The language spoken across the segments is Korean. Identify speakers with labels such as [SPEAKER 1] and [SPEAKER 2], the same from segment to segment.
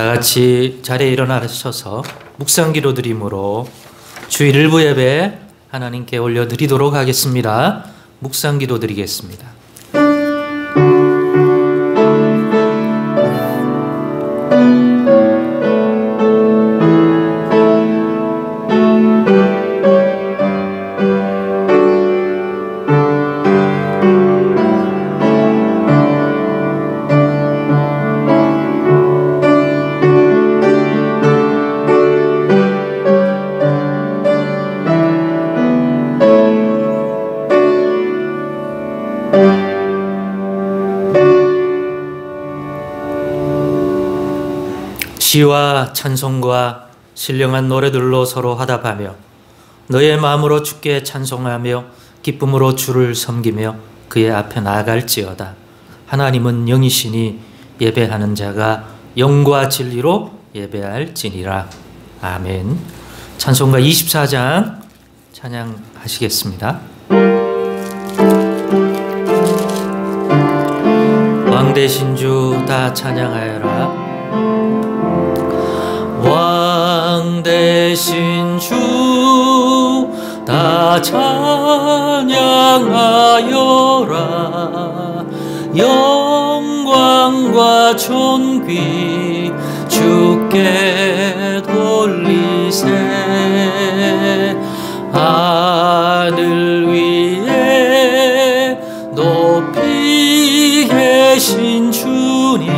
[SPEAKER 1] 다 같이 자리에 일어나셔서 묵상기도 드림으로 주일 일부 예배 하나님께 올려드리도록 하겠습니다. 묵상기도 드리겠습니다. 시와 찬송과 신령한 노래들로 서로 화답하며 너의 마음으로 주께 찬송하며 기쁨으로 주를 섬기며 그의 앞에 나아갈지어다. 하나님은 영이시니 예배하는 자가 영과 진리로 예배할지니라. 아멘. 찬송가 24장 찬양하시겠습니다. 왕 되신 주 다 찬양하여라. 왕 되신 주 다 찬양하여라. 영광과 존귀 주께 돌리세. 하늘 위에 높이 계신 주님,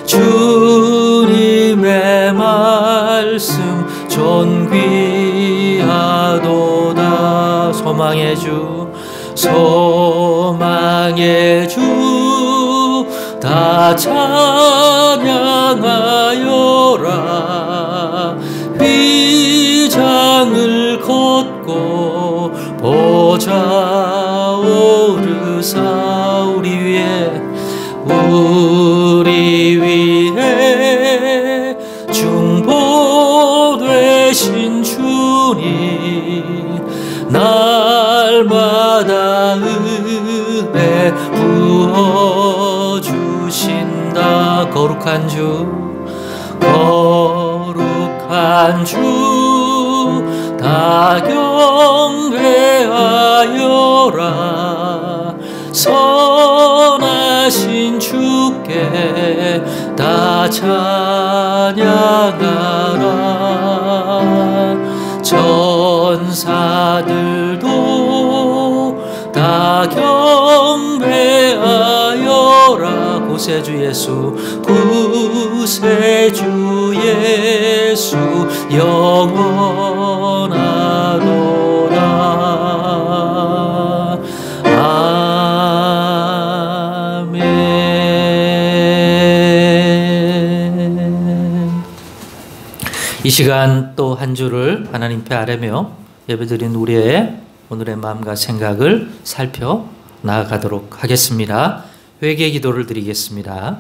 [SPEAKER 1] 주님의 말씀 존귀하도다. 소망의 주, 소망의 주 다 찬양하여라. 휘장을 걷고 보좌 오르사 우리 위에 중보 되신 주님, 날마다 은혜 부어주신다. 거룩한 주, 거룩한 주 다 경배하여라. 선하신 주께 다 찬양하라. 전사들도 다 경배하여라. 구세주 예수, 구세주 예수 영원하도다. 아멘. 이 시간 또 한 주를 하나님께 아뢰며 예배드린 우리의 오늘의 마음과 생각을 살펴 나아가도록 하겠습니다. 회개 기도를 드리겠습니다.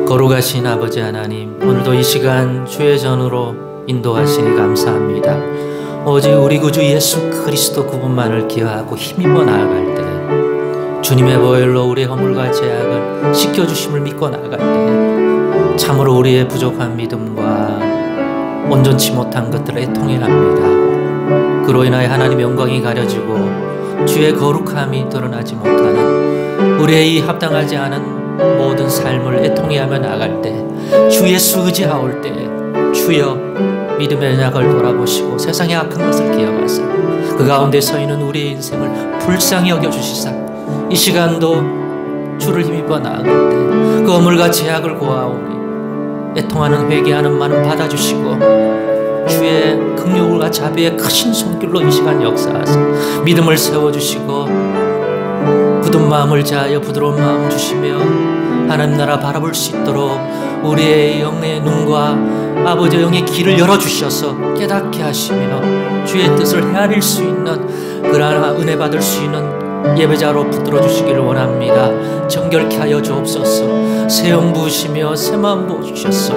[SPEAKER 1] 거룩하신 아버지 하나님, 오늘도 이 시간 주의 전으로 인도하시니 감사합니다. 오직 우리 구주 예수 그리스도 그분만을 기하고 힘입어 나아갈 때, 주님의 보혈로 우리의 허물과 죄악을 씻겨주심을 믿고 나아갈 때 참으로 우리의 부족한 믿음과 온전치 못한 것들을 애통해야 합니다. 그로 인하여 하나님의 영광이 가려지고 주의 거룩함이 드러나지 못하는 우리의 이 합당하지 않은 모든 삶을 애통해하며 나아갈 때, 주 예수 의지하올 때 주여 믿음의 언약을 돌아보시고 세상의 악한 것을 기억하사 그 가운데 서 있는 우리의 인생을 불쌍히 여겨주시사 이 시간도 주를 힘입어 나아갈 때 그 어물과 제약을 고아오니 애통하는 회개하는 마음 받아주시고 주의 긍휼과 자비의 크신 손길로 이 시간 역사하사 믿음을 세워주시고 굳은 마음을 자하여 부드러운 마음 주시며 하나님 나라 바라볼 수 있도록 우리의 영의 눈과 아버지의 영의 길을 열어주셔서 깨닫게 하시며 주의 뜻을 헤아릴 수 있는 그러한 은혜 받을 수 있는 예배자로 붙들어 주시기를 원합니다. 정결케 하여 주옵소서. 새 영 부으시며 새 마음 부어주셔서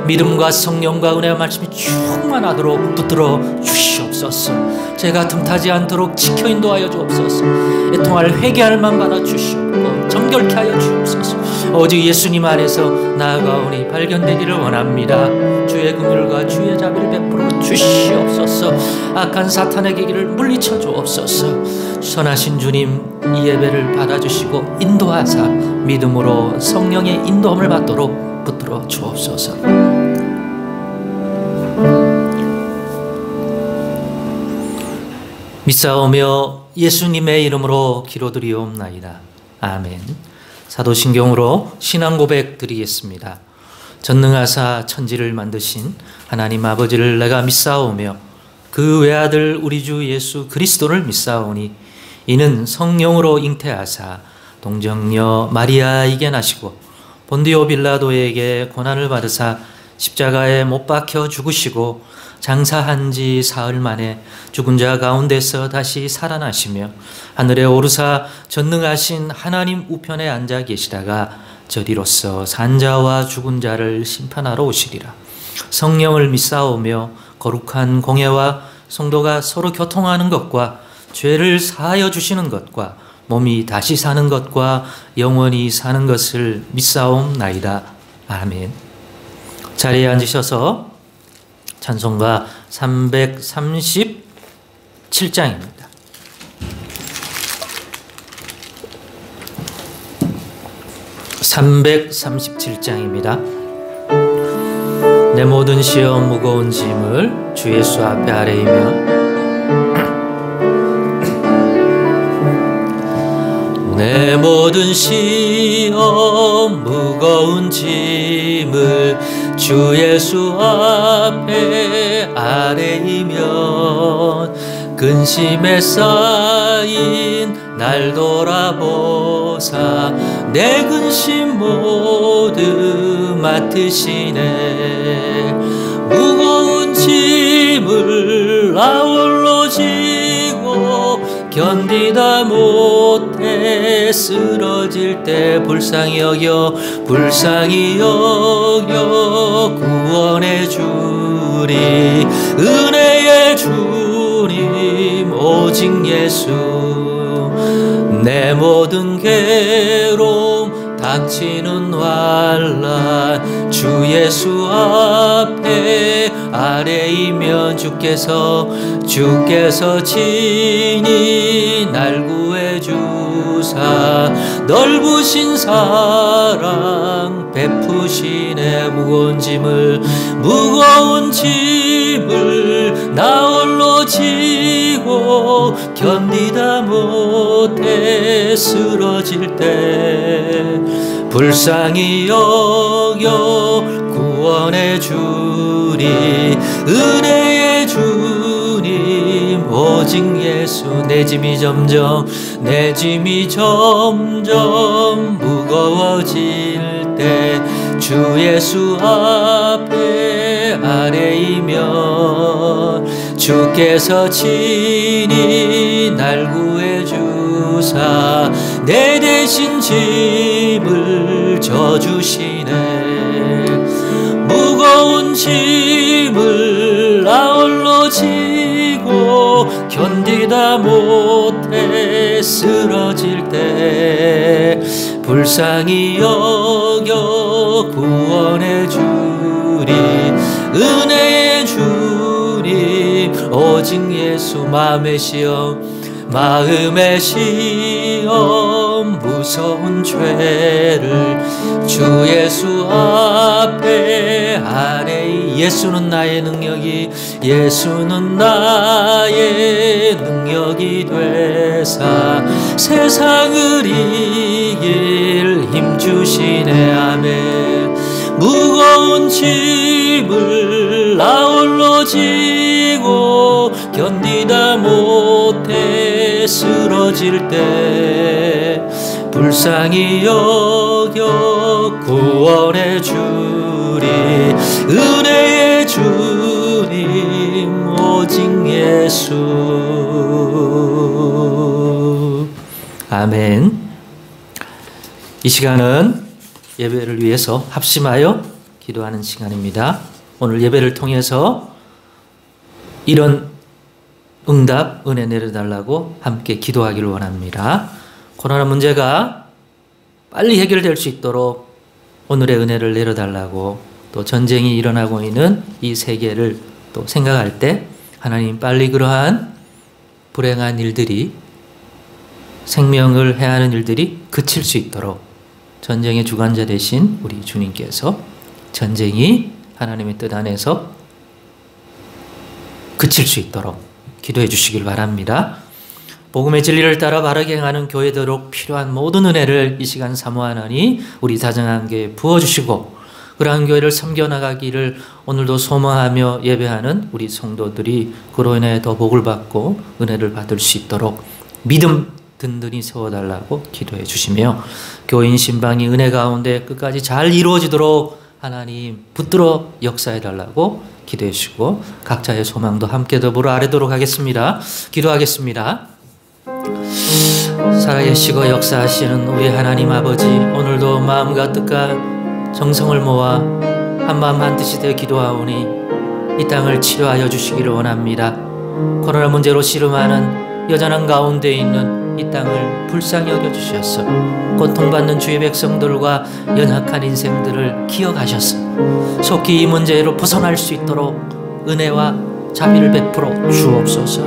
[SPEAKER 1] 믿음과 성령과 은혜와 말씀이 충만하도록 붙들어 주시옵소서. 제가 틈타지 않도록 지켜 인도하여 주옵소서. 애통할 회개할 만 받아 주시옵고 정결케 하여 주옵소서. 오직 예수님 안에서 나아가오니 발견되기를 원합니다. 주의 긍휼과 주의 자비를 베풀어 주시옵소서. 악한 사탄에게 길을 물리쳐 주옵소서. 선하신 주님, 이 예배를 받아주시고 인도하사 믿음으로 성령의 인도함을 받도록 붙들어 주옵소서. 믿사오며 예수님의 이름으로 기도드리옵나이다. 아멘. 사도신경으로 신앙 고백 드리겠습니다. 전능하사 천지를 만드신 하나님 아버지를 내가 믿사오며 그 외아들 우리 주 예수 그리스도를 믿사오니 이는 성령으로 잉태하사 동정녀 마리아에게 나시고 본디오 빌라도에게 고난을 받으사 십자가에 못 박혀 죽으시고 장사한 지 사흘 만에 죽은 자 가운데서 다시 살아나시며 하늘에 오르사 전능하신 하나님 우편에 앉아 계시다가 저리로서 산 자와 죽은 자를 심판하러 오시리라. 성령을 믿사오며 거룩한 공예와 성도가 서로 교통하는 것과 죄를 사하여 주시는 것과 몸이 다시 사는 것과 영원히 사는 것을 믿사옵나이다. 아멘. 자리에 앉으셔서 찬송가 337장입니다. 내 모든 시험 무거운 짐을 주 예수 앞에 아뢰이며 내 모든 시험 무거운 짐을 주 예수 앞에 아뢰이면 근심에 쌓인 날 돌아보사 내 근심 모두 맡으시네. 무거운 짐을 나 홀로 지고 견디다 못해 쓰러질 때 불쌍히 여겨 구원해 주리. 은혜의 주님 오직 예수. 내 모든 괴로움 닥치는 환난 주 예수 앞에 아뢰이면 주께서 친히 날 구해 주사 넓으신 사랑 베푸시네. 무거운 짐을 나 홀로 지고 견디다 못해 쓰러질 때 불쌍히 여겨 구원해 주리. 은혜의 주님 오직 예수. 내 짐이 점점 무거워질 때 주 예수 앞에 아뢰이면 주께서 친히 날 구해 주사 내 대신 짐을 져주시네. 무거운 짐을 나 홀로 지고 견디다 못해 쓰러질 때 불쌍히 여겨 구원해 주리. 은혜의 주님 오직 예수. 마음의 시험 무서운 죄를 주 예수 앞에 아뢰이. 예수는 나의 능력이 되사 세상을 이길 힘 주시네. 아멘. 무거운 짐을 나 홀로 지고 견디다 못해 쓰러질 때 불쌍히 여겨 구원해 주리. 은혜의 주님 오직 예수. 아멘. 이 시간은 예배를 위해서 합심하여 기도하는 시간입니다. 오늘 예배를 통해서 이런 응답, 은혜 내려달라고 함께 기도하기를 원합니다. 코로나 문제가 빨리 해결될 수 있도록 오늘의 은혜를 내려달라고, 또 전쟁이 일어나고 있는 이 세계를 또 생각할 때 하나님 빨리 그러한 불행한 일들이, 생명을 해하는 일들이 그칠 수 있도록 전쟁의 주관자 되신 우리 주님께서 전쟁이 하나님의 뜻 안에서 그칠 수 있도록 기도해 주시길 바랍니다. 복음의 진리를 따라 바르게 행하는 교회되도록 필요한 모든 은혜를 이 시간 사모하나니 우리 다정한 교회에 부어주시고, 그러한 교회를 섬겨나가기를 오늘도 소망하며 예배하는 우리 성도들이 그로 인해 더 복을 받고 은혜를 받을 수 있도록 믿음 든든히 세워달라고 기도해 주시며, 교인 신방이 은혜 가운데 끝까지 잘 이루어지도록 하나님 붙들어 역사해 달라고 기도해 주시고, 각자의 소망도 함께 더불어 아뢰도록 하겠습니다. 기도하겠습니다. 살아계시고 역사하시는 우리 하나님 아버지, 오늘도 마음과 뜻과 정성을 모아 한마음 한뜻이 되어 기도하오니 이 땅을 치료하여 주시기를 원합니다. 코로나 문제로 씨름하는 여전한 가운데 있는 이 땅을 불쌍히 여겨주셔서 고통받는 주의 백성들과 연약한 인생들을 기억하셔서 속히 이 문제로 벗어날 수 있도록 은혜와 자비를 베풀어 주옵소서.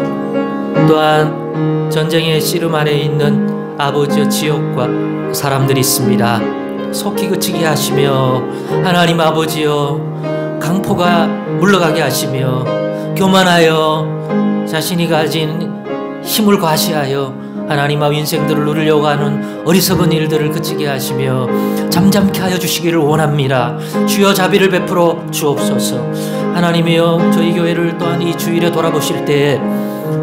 [SPEAKER 1] 또한 전쟁의 씨름 안에 있는 아버지의 지옥과 사람들이 있습니다. 속히 그치게 하시며, 하나님 아버지여 강포가 물러가게 하시며, 교만하여 자신이 가진 힘을 과시하여 하나님 앞 인생들을 누리려고 하는 어리석은 일들을 그치게 하시며 잠잠케 하여 주시기를 원합니다. 주여 자비를 베풀어 주옵소서. 하나님이여 저희 교회를 또한 이 주일에 돌아보실 때에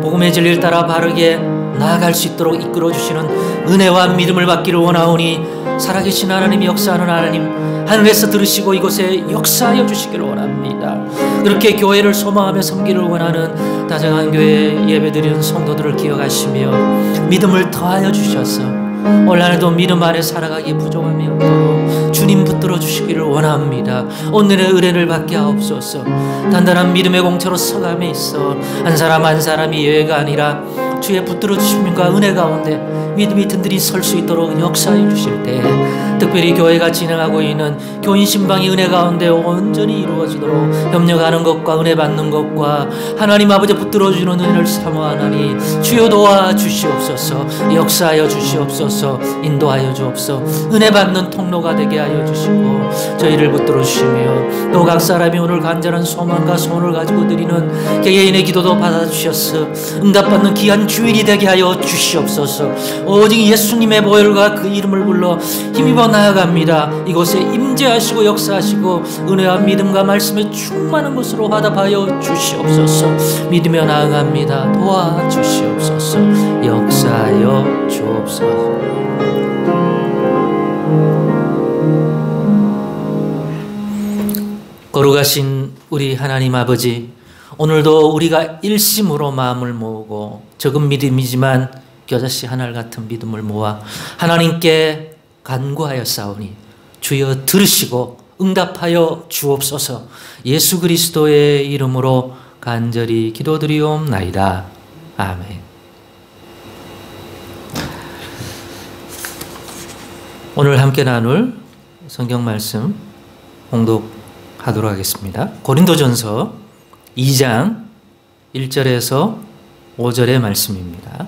[SPEAKER 1] 복음의 진리를 따라 바르게 나아갈 수 있도록 이끌어 주시는 은혜와 믿음을 받기를 원하오니 살아계신 하나님, 역사하는 하나님, 하늘에서 들으시고 이곳에 역사하여 주시기를 원합니다. 그렇게 교회를 소망하며 섬기를 원하는 다정한 교회 예배드리는 성도들을 기억하시며 믿음을 더하여 주셔서 올 한해도 믿음 안에 살아가기 부족함이 없도록 주님 붙들어 주시기를 원합니다. 오늘의 은혜를 받게 하옵소서. 단단한 믿음의 공처로 서감에 있어 한 사람 한 사람이 예외가 아니라 주의 붙들어 주심과 은혜 가운데 믿음이 든든히 설 수 있도록 역사해 주실 때, 특별히 교회가 진행하고 있는 교인 신방이 은혜 가운데 온전히 이루어지도록 협력하는 것과 은혜 받는 것과 하나님 아버지 붙들어 주는 은혜를 사모하나니 주여 도와 주시옵소서. 역사하여 주시옵소서. 인도하여 주옵소서. 은혜 받는 통로가 되게 하여 주시고 저희를 붙들어 주시며, 또 각 사람이 오늘 간절한 소망과 소원을 가지고 드리는 개개인의 기도도 받아주셔서 응답받는 귀한 주일이 되게 하여 주시옵소서. 오직 예수님의 보혈과 그 이름을 불러 힘입어 나아갑니다. 이곳에 임재하시고 역사하시고 은혜와 믿음과 말씀에 충만한 것으로 화답하여 주시옵소서. 믿으며 나아갑니다. 도와주시옵소서. 역사하여 주옵소서. 거룩하신 우리 하나님 아버지, 오늘도 우리가 일심으로 마음을 모으고 적은 믿음이지만 겨자씨 하늘 같은 믿음을 모아 하나님께 간구하여 싸우니 주여 들으시고 응답하여 주옵소서. 예수 그리스도의 이름으로 간절히 기도드리옵나이다. 아멘. 오늘 함께 나눌 성경 말씀 봉독하도록 하겠습니다. 고린도전서 2장 1절에서 5절의 말씀입니다.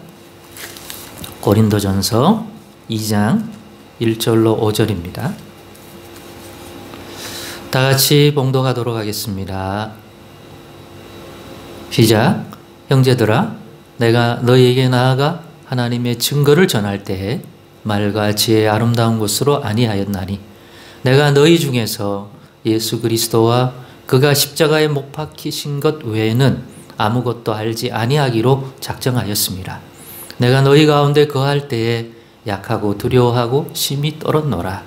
[SPEAKER 1] 고린도전서 2장 1절로 5절입니다. 다 같이 봉독하도록 하겠습니다. 시작. 형제들아, 내가 너희에게 나아가 하나님의 증거를 전할 때에 말과 지혜의 아름다운 것으로 아니하였나니 내가 너희 중에서 예수 그리스도와 그가 십자가에 못 박히신 것 외에는 아무것도 알지 아니하기로 작정하였습니다. 내가 너희 가운데 거할 때에 약하고 두려워하고 심히 떨었노라.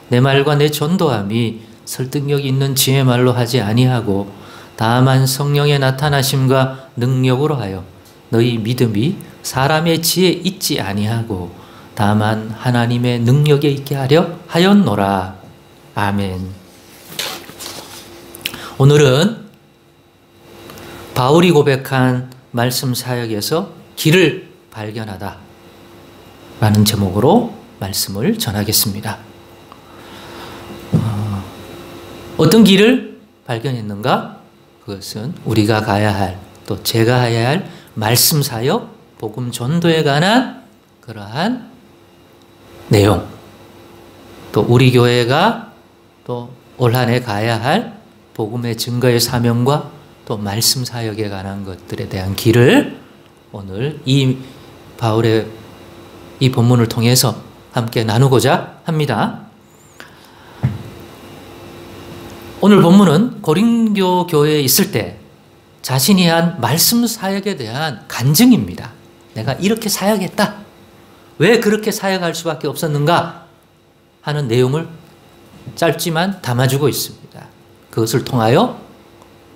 [SPEAKER 1] 내 말과 내 전도함이 설득력 있는 지혜 말로 하지 아니하고 다만 성령의 나타나심과 능력으로 하여 너희 믿음이 사람의 지혜에 있지 아니하고 다만 하나님의 능력에 있게 하려 하였노라. 아멘. 오늘은 바울이 고백한 말씀 사역에서 길을 발견하다 라는 제목으로 말씀을 전하겠습니다. 어떤 길을 발견했는가? 그것은 우리가 가야 할, 또 제가 해야 할 말씀 사역, 복음 전도에 관한 그러한 내용, 또 우리 교회가 또 올 한 해 가야 할 복음의 증거의 사명과 또 말씀 사역에 관한 것들에 대한 길을 오늘 이 바울의 이 본문을 통해서 함께 나누고자 합니다. 오늘 본문은 고린도 교회에 있을 때 자신이 한 말씀 사역에 대한 간증입니다. 내가 이렇게 사역했다. 왜 그렇게 사역할 수밖에 없었는가 하는 내용을 짧지만 담아주고 있습니다. 그것을 통하여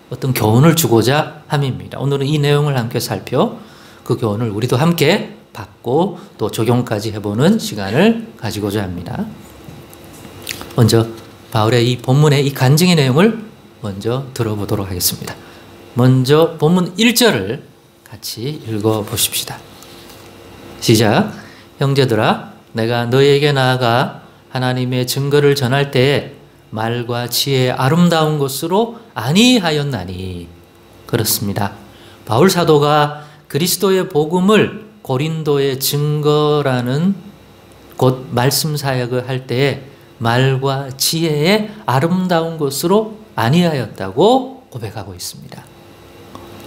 [SPEAKER 1] 어떤 교훈을 주고자 함입니다. 오늘은 이 내용을 함께 살펴 그 교훈을 우리도 함께 받고 또 적용까지 해보는 시간을 가지고자 합니다. 먼저 바울의 이 본문의 이 간증의 내용을 먼저 들어보도록 하겠습니다. 먼저 본문 1절을 같이 읽어보십시다. 시작. 형제들아, 내가 너희에게 나아가 하나님의 증거를 전할 때에 말과 지혜의 아름다운 것으로 아니하였나니. 그렇습니다. 바울 사도가 그리스도의 복음을 고린도의 증거라는 곧 말씀 사역을 할 때에 말과 지혜의 아름다운 것으로 아니하였다고 고백하고 있습니다.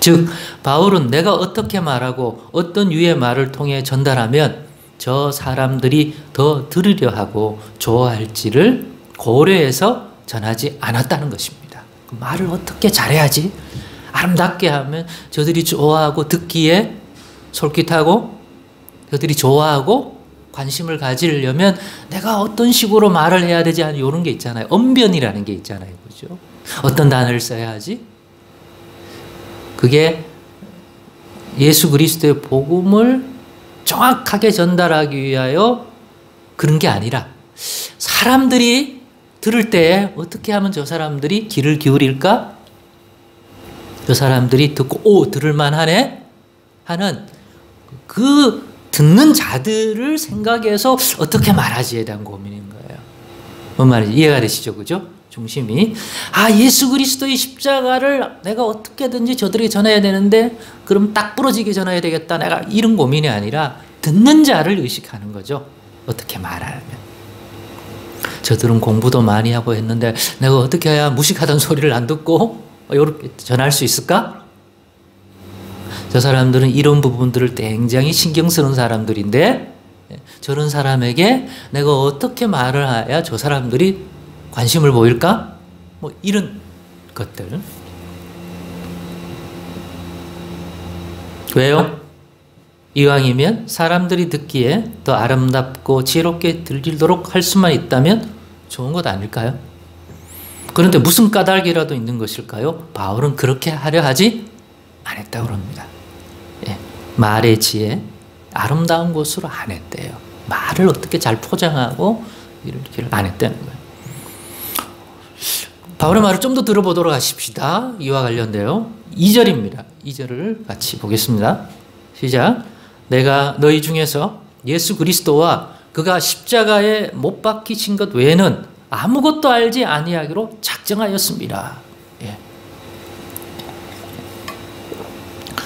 [SPEAKER 1] 즉 바울은 내가 어떻게 말하고 어떤 유의 말을 통해 전달하면 저 사람들이 더 들으려 하고 좋아할지를 고려해서 전하지 않았다는 것입니다. 그 말을 어떻게 잘해야지? 아름답게 하면 저들이 좋아하고 듣기에 솔깃하고 저들이 좋아하고 관심을 가지려면 내가 어떤 식으로 말을 해야 되지 하는 이런 게 있잖아요. 언변이라는 게 있잖아요. 그죠? 어떤 단어를 써야 하지? 그게 예수 그리스도의 복음을 정확하게 전달하기 위하여 그런 게 아니라 사람들이 들을 때 어떻게 하면 저 사람들이 귀를 기울일까? 저 사람들이 듣고 오 들을만하네 하는 그 듣는 자들을 생각해서 어떻게 말하지에 대한 고민인 거예요. 뭔 말인지 이해가 되시죠? 그죠? 중심이 예수 그리스도의 십자가를 내가 어떻게든지 저들에게 전해야 되는데 그럼 딱 부러지게 전해야 되겠다. 내가 이런 고민이 아니라 듣는 자를 의식하는 거죠. 어떻게 말하면. 저들은 공부도 많이 하고 했는데 내가 어떻게 해야 무식하던 소리를 안 듣고 이렇게 전할 수 있을까? 저 사람들은 이런 부분들을 굉장히 신경 쓰는 사람들인데 저런 사람에게 내가 어떻게 말을 해야 저 사람들이 관심을 보일까? 뭐 이런 것들. 왜요? 이왕이면 사람들이 듣기에 더 아름답고 지혜롭게 들리도록 할 수만 있다면 좋은 것 아닐까요? 그런데 무슨 까닭이라도 있는 것일까요? 바울은 그렇게 하려 하지 않았다고 합니다. 예, 말의 지혜, 아름다운 것으로 안 했대요. 말을 어떻게 잘 포장하고 이렇게 안 했다는 거예요. 바울의 말을 좀 더 들어보도록 하십시다. 이와 관련돼요. 2절입니다. 2절을 같이 보겠습니다. 시작. 내가 너희 중에서 예수 그리스도와 그가 십자가에 못 박히신 것 외에는 아무것도 알지 아니하기로 작정하였습니다. 예.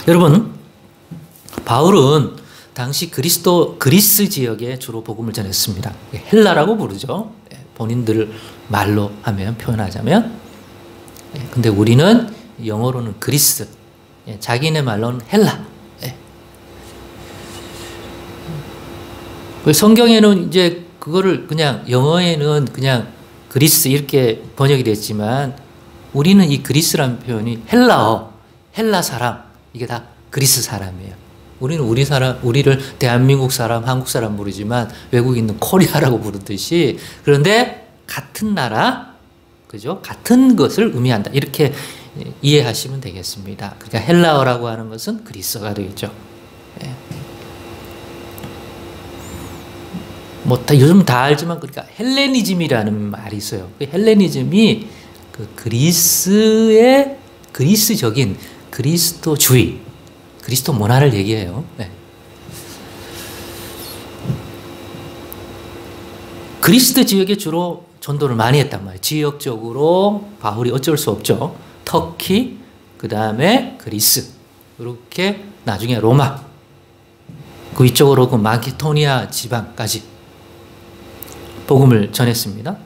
[SPEAKER 1] 여러분, 바울은 당시 그리스 지역에 주로 복음을 전했습니다. 헬라라고 부르죠. 본인들 말로 하면 표현하자면. 근데 우리는 영어로는 그리스, 자기네 말로는 헬라. 성경에는 이제 그거를 그냥 영어에는 그냥 그리스 이렇게 번역이 됐지만 우리는 이 그리스라는 표현이 헬라어, 헬라 사람, 이게 다 그리스 사람이에요. 우리는 우리를 대한민국 사람, 한국 사람 부르지만 외국인은 코리아라고 부르듯이, 그런데 같은 나라, 그죠? 같은 것을 의미한다. 이렇게 이해하시면 되겠습니다. 그러니까 헬라어라고 하는 것은 그리스어가 되겠죠. 예. 뭐 요즘 다 알지만 그러니까 헬레니즘이라는 말이 있어요. 그 헬레니즘이 그 그리스의 그리스적인 그리스도주의, 그리스도 문화를 얘기해요. 네. 그리스 지역에 주로 전도를 많이 했단 말이에요. 지역적으로 바울이 어쩔 수 없죠. 터키, 그 다음에 그리스, 이렇게 나중에 로마, 그 위쪽으로 그 마케도니아 지방까지 복음을 전했습니다.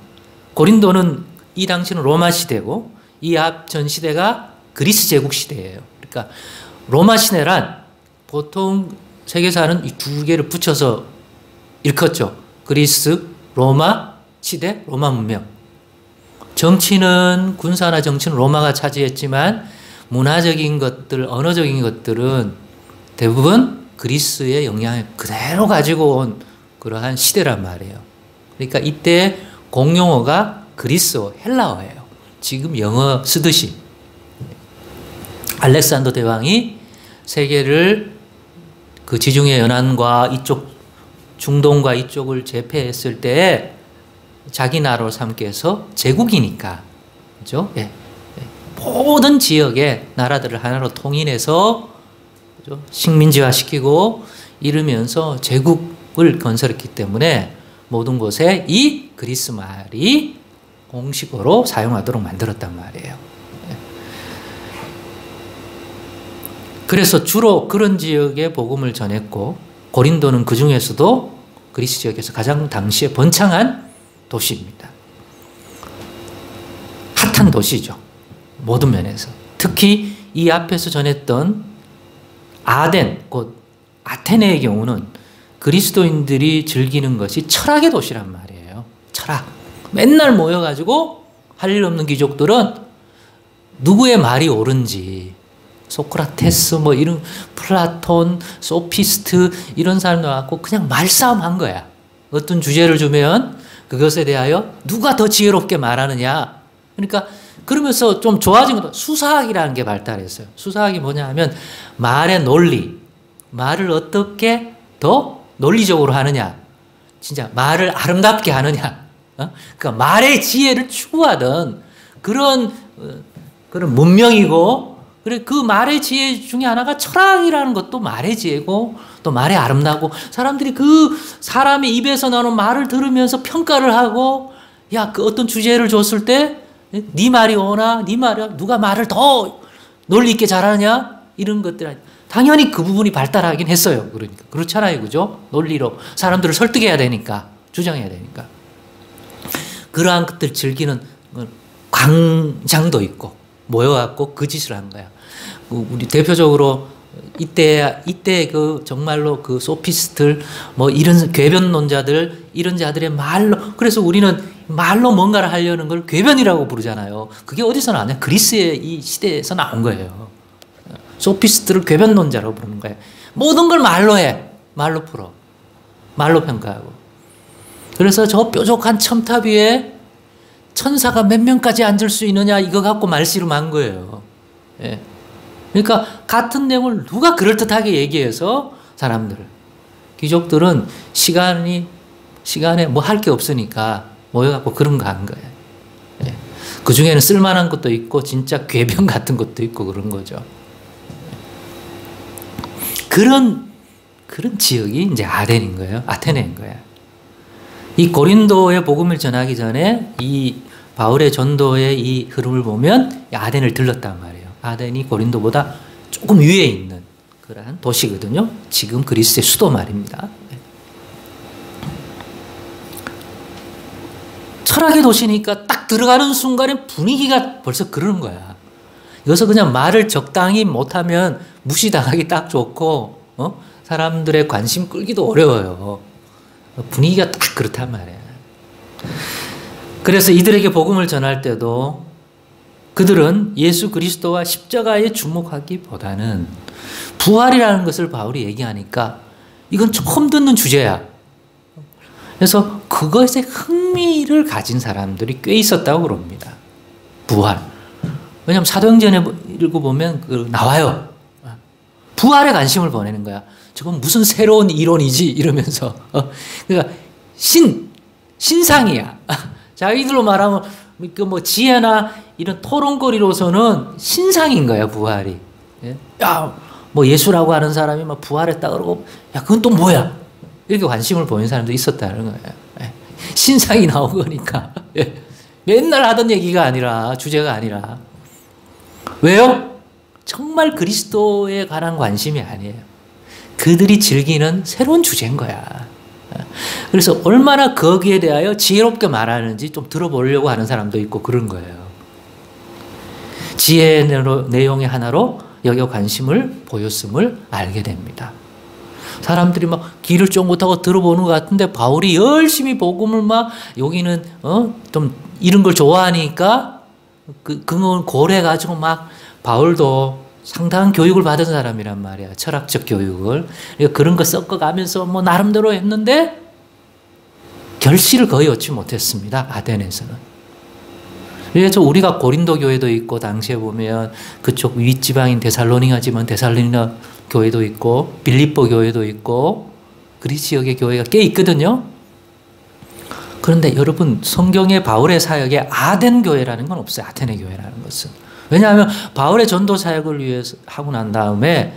[SPEAKER 1] 고린도는 이 당시는 로마 시대고 이 앞 전 시대가 그리스 제국 시대예요. 그러니까 로마 시대란 보통 세계사는 이 두 개를 붙여서 일컫죠. 그리스, 로마 시대, 로마 문명. 정치는, 군사나 정치는 로마가 차지했지만 문화적인 것들, 언어적인 것들은 대부분 그리스의 영향을 그대로 가지고 온 그러한 시대란 말이에요. 그러니까 이때 공용어가 그리스어, 헬라어예요. 지금 영어 쓰듯이. 알렉산더 대왕이 세계를 그 지중해 연안과 이쪽 중동과 이쪽을 제패했을 때 자기 나라로 삼게 해서 제국이니까, 그죠? 예. 모든 지역의 나라들을 하나로 통일해서, 그죠? 식민지화 시키고 이러면서 제국을 건설했기 때문에 모든 곳에 이 그리스 말이 공식어로 사용하도록 만들었단 말이에요. 그래서 주로 그런 지역에 복음을 전했고, 고린도는 그 중에서도 그리스 지역에서 가장 당시에 번창한 도시입니다. 핫한 도시죠. 모든 면에서. 특히 이 앞에서 전했던 아덴, 곧 아테네의 경우는 그리스도인들이 즐기는 것이 철학의 도시란 말이에요. 철학. 맨날 모여가지고 할 일 없는 귀족들은 누구의 말이 옳은지, 소크라테스, 뭐 이런 플라톤, 소피스트 이런 사람들 갖고 그냥 말싸움 한 거야. 어떤 주제를 주면 그것에 대하여 누가 더 지혜롭게 말하느냐. 그러니까 그러면서 좀 좋아진 것도 수사학이라는 게 발달했어요. 수사학이 뭐냐 하면 말의 논리, 말을 어떻게 더 논리적으로 하느냐, 진짜 말을 아름답게 하느냐, 그러니까 말의 지혜를 추구하던 그런 문명이고, 그래 그 말의 지혜 중에 하나가 철학이라는 것도 말의 지혜고 또 말의 아름다고, 사람들이 그 사람의 입에서 나오는 말을 들으면서 평가를 하고, 야, 그 어떤 주제를 줬을 때 네 말이 오나, 네 말이 누가 말을 더 논리 있게 잘하느냐, 이런 것들 당연히 그 부분이 발달하긴 했어요. 그러니까 그렇잖아요, 그죠? 논리로 사람들을 설득해야 되니까, 주장해야 되니까. 그러한 것들 즐기는 광장도 있고 모여갖고 그 짓을 한 거야. 우리 대표적으로 이때 그 정말로 그 소피스트들, 뭐 이런 궤변론자들, 이런 자들의 말로, 그래서 우리는 말로 뭔가를 하려는 걸 궤변이라고 부르잖아요. 그게 어디서 나왔냐? 그리스의 이 시대에서 나온 거예요. 소피스트를 궤변론자라고 부르는 거예요. 모든 걸 말로 해. 말로 풀어. 말로 평가하고. 그래서 저 뾰족한 첨탑 위에 천사가 몇 명까지 앉을 수 있느냐, 이거 갖고 말씨름한 거예요. 예. 그러니까 같은 내용을 누가 그럴듯하게 얘기해서 사람들을, 귀족들은 시간에 뭐 할 게 없으니까 모여갖고 그런 거 한 거예요. 예. 그 중에는 쓸만한 것도 있고 진짜 궤변 같은 것도 있고 그런 거죠. 그런 지역이 이제 아덴인 거예요. 아테네인 거예요. 이 고린도의 복음을 전하기 전에 이 바울의 전도의 이 흐름을 보면 아덴을 들렀단 말이에요. 아덴이 고린도보다 조금 위에 있는 그러한 도시거든요. 지금 그리스의 수도 말입니다. 철학의 도시니까 딱 들어가는 순간에 분위기가 벌써 그러는 거야. 여기서 그냥 말을 적당히 못하면 무시당하기 딱 좋고, 사람들의 관심 끌기도 어려워요. 분위기가 딱 그렇단 말이에요. 그래서 이들에게 복음을 전할 때도 그들은 예수 그리스도와 십자가에 주목하기보다는 부활이라는 것을 바울이 얘기하니까 이건 처음 듣는 주제야. 그래서 그것에 흥미를 가진 사람들이 꽤 있었다고 그럽니다. 부활. 왜냐하면 사도행전에 읽어보면 나와요. 부활에 관심을 보내는 거야. 저건 무슨 새로운 이론이지? 이러면서. 그러니까 신상이야. 자기들로 말하면 그 뭐 지혜나 이런 토론거리로서는 신상인 거야, 부활이. 야, 뭐 예수라고 하는 사람이 막 부활했다 그러고, 야, 그건 또 뭐야? 이렇게 관심을 보이는 사람도 있었다는 거예요. 신상이 나오니까. 맨날 하던 얘기가 아니라, 주제가 아니라. 왜요? 정말 그리스도에 관한 관심이 아니에요. 그들이 즐기는 새로운 주제인 거야. 그래서 얼마나 거기에 대하여 지혜롭게 말하는지 좀 들어보려고 하는 사람도 있고 그런 거예요. 지혜의 내용의 하나로 여기에 관심을 보였음을 알게 됩니다. 사람들이 막 귀를 쫑긋하고 들어보는 것 같은데 바울이 열심히 복음을 막 여기는 좀 이런 걸 좋아하니까 그걸 고려해가지고 막 바울도 상당한 교육을 받은 사람이란 말이야. 철학적 교육을. 그러니까 그런 거 섞어가면서 뭐 나름대로 했는데 결실을 거의 얻지 못했습니다. 아덴에서는. 그래서 우리가 고린도 교회도 있고 당시에 보면 그쪽 윗지방인 데살로니가지만 데살로니가 교회도 있고 빌립보 교회도 있고 그리스 지역의 교회가 꽤 있거든요. 그런데 여러분 성경에 바울의 사역에 아덴 교회라는 건 없어요. 아테네 교회라는 것은. 왜냐하면 바울의 전도 사역을 위해서 하고 난 다음에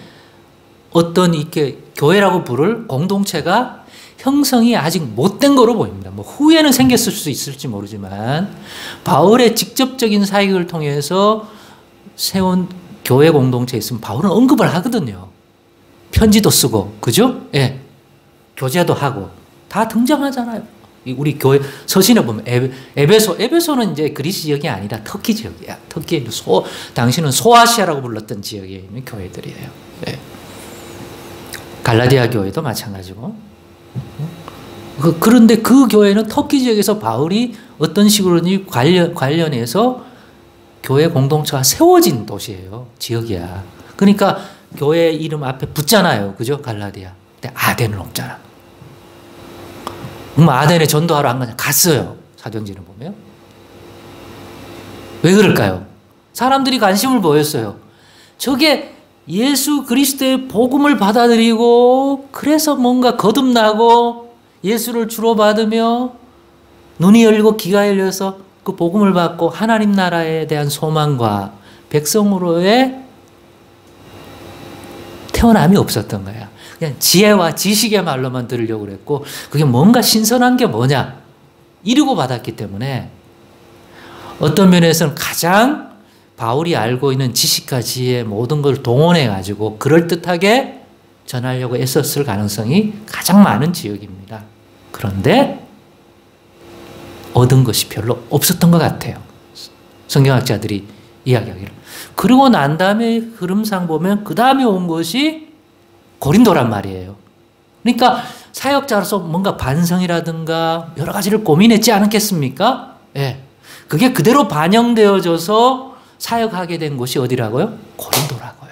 [SPEAKER 1] 어떤 이렇게 교회라고 부를 공동체가 형성이 아직 못된 거로 보입니다. 뭐 후에는 생겼을 수 있을지 모르지만 바울의 직접적인 사역을 통해서 세운 교회 공동체에 있으면 바울은 언급을 하거든요. 편지도 쓰고, 그죠? 예. 교제도 하고 다 등장하잖아요. 우리 교회 서신에 보면 에베소는 이제 그리스 지역이 아니라 터키 지역이야. 터키 당시는 소아시아라고 불렀던 지역에 있는 교회들이에요. 예. 갈라디아 교회도 마찬가지고. 그런데 그 교회는 터키 지역에서 바울이 어떤 식으로든지 관련해서 교회 공동체가 세워진 도시예요. 지역이야. 그러니까 교회 이름 앞에 붙잖아요. 그죠? 갈라디아. 근데 아덴은 없잖아. 아덴에 전도하러 안 가냐? 갔어요. 사도행전을 보면. 왜 그럴까요? 사람들이 관심을 보였어요. 저게 예수 그리스도의 복음을 받아들이고 그래서 뭔가 거듭나고 예수를 주로 받으며 눈이 열리고 귀가 열려서 그 복음을 받고 하나님 나라에 대한 소망과 백성으로의 태어남이 없었던 거야. 그냥 지혜와 지식의 말로만 들으려고 그랬고 그게 뭔가 신선한 게 뭐냐 이러고 받았기 때문에 어떤 면에서는 가장 바울이 알고 있는 지식과 지혜의 모든 걸 동원해 가지고 그럴듯하게 전하려고 애썼을 가능성이 가장 많은 지역입니다. 그런데 얻은 것이 별로 없었던 것 같아요. 성경학자들이 이야기하기를. 그러고 난 다음에 흐름상 보면 그 다음에 온 것이 고린도란 말이에요. 그러니까 사역자로서 뭔가 반성이라든가 여러 가지를 고민했지 않겠습니까? 예. 그게 그대로 반영되어져서 사역하게 된 곳이 어디라고요? 고린도라고요.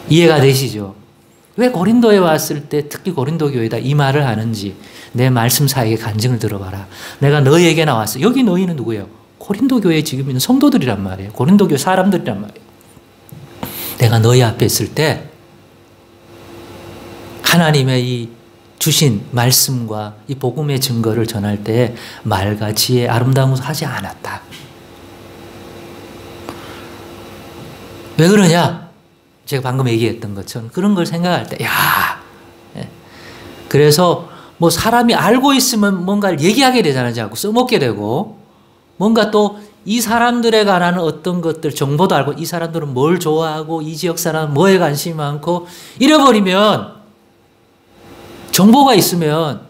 [SPEAKER 1] 이해가 되시죠? 왜 고린도에 왔을 때 특히 고린도 교회다 이 말을 하는지 내 말씀 사이의 간증을 들어봐라. 내가 너희에게 나왔어. 여기 너희는 누구예요? 고린도 교회에 지금 있는 성도들이란 말이에요. 고린도 교회 사람들이란 말이에요. 내가 너희 앞에 있을 때 하나님의 이 주신 말씀과 이 복음의 증거를 전할 때 말과 지혜, 아름다운 것을 하지 않았다. 왜 그러냐? 제가 방금 얘기했던 것처럼 그런 걸 생각할 때, 야, 그래서 뭐 사람이 알고 있으면 뭔가를 얘기하게 되잖아요. 자꾸 써먹게 되고 뭔가 또 이 사람들에 관한 어떤 것들 정보도 알고 이 사람들은 뭘 좋아하고 이 지역 사람은 뭐에 관심이 많고 이래버리면 정보가 있으면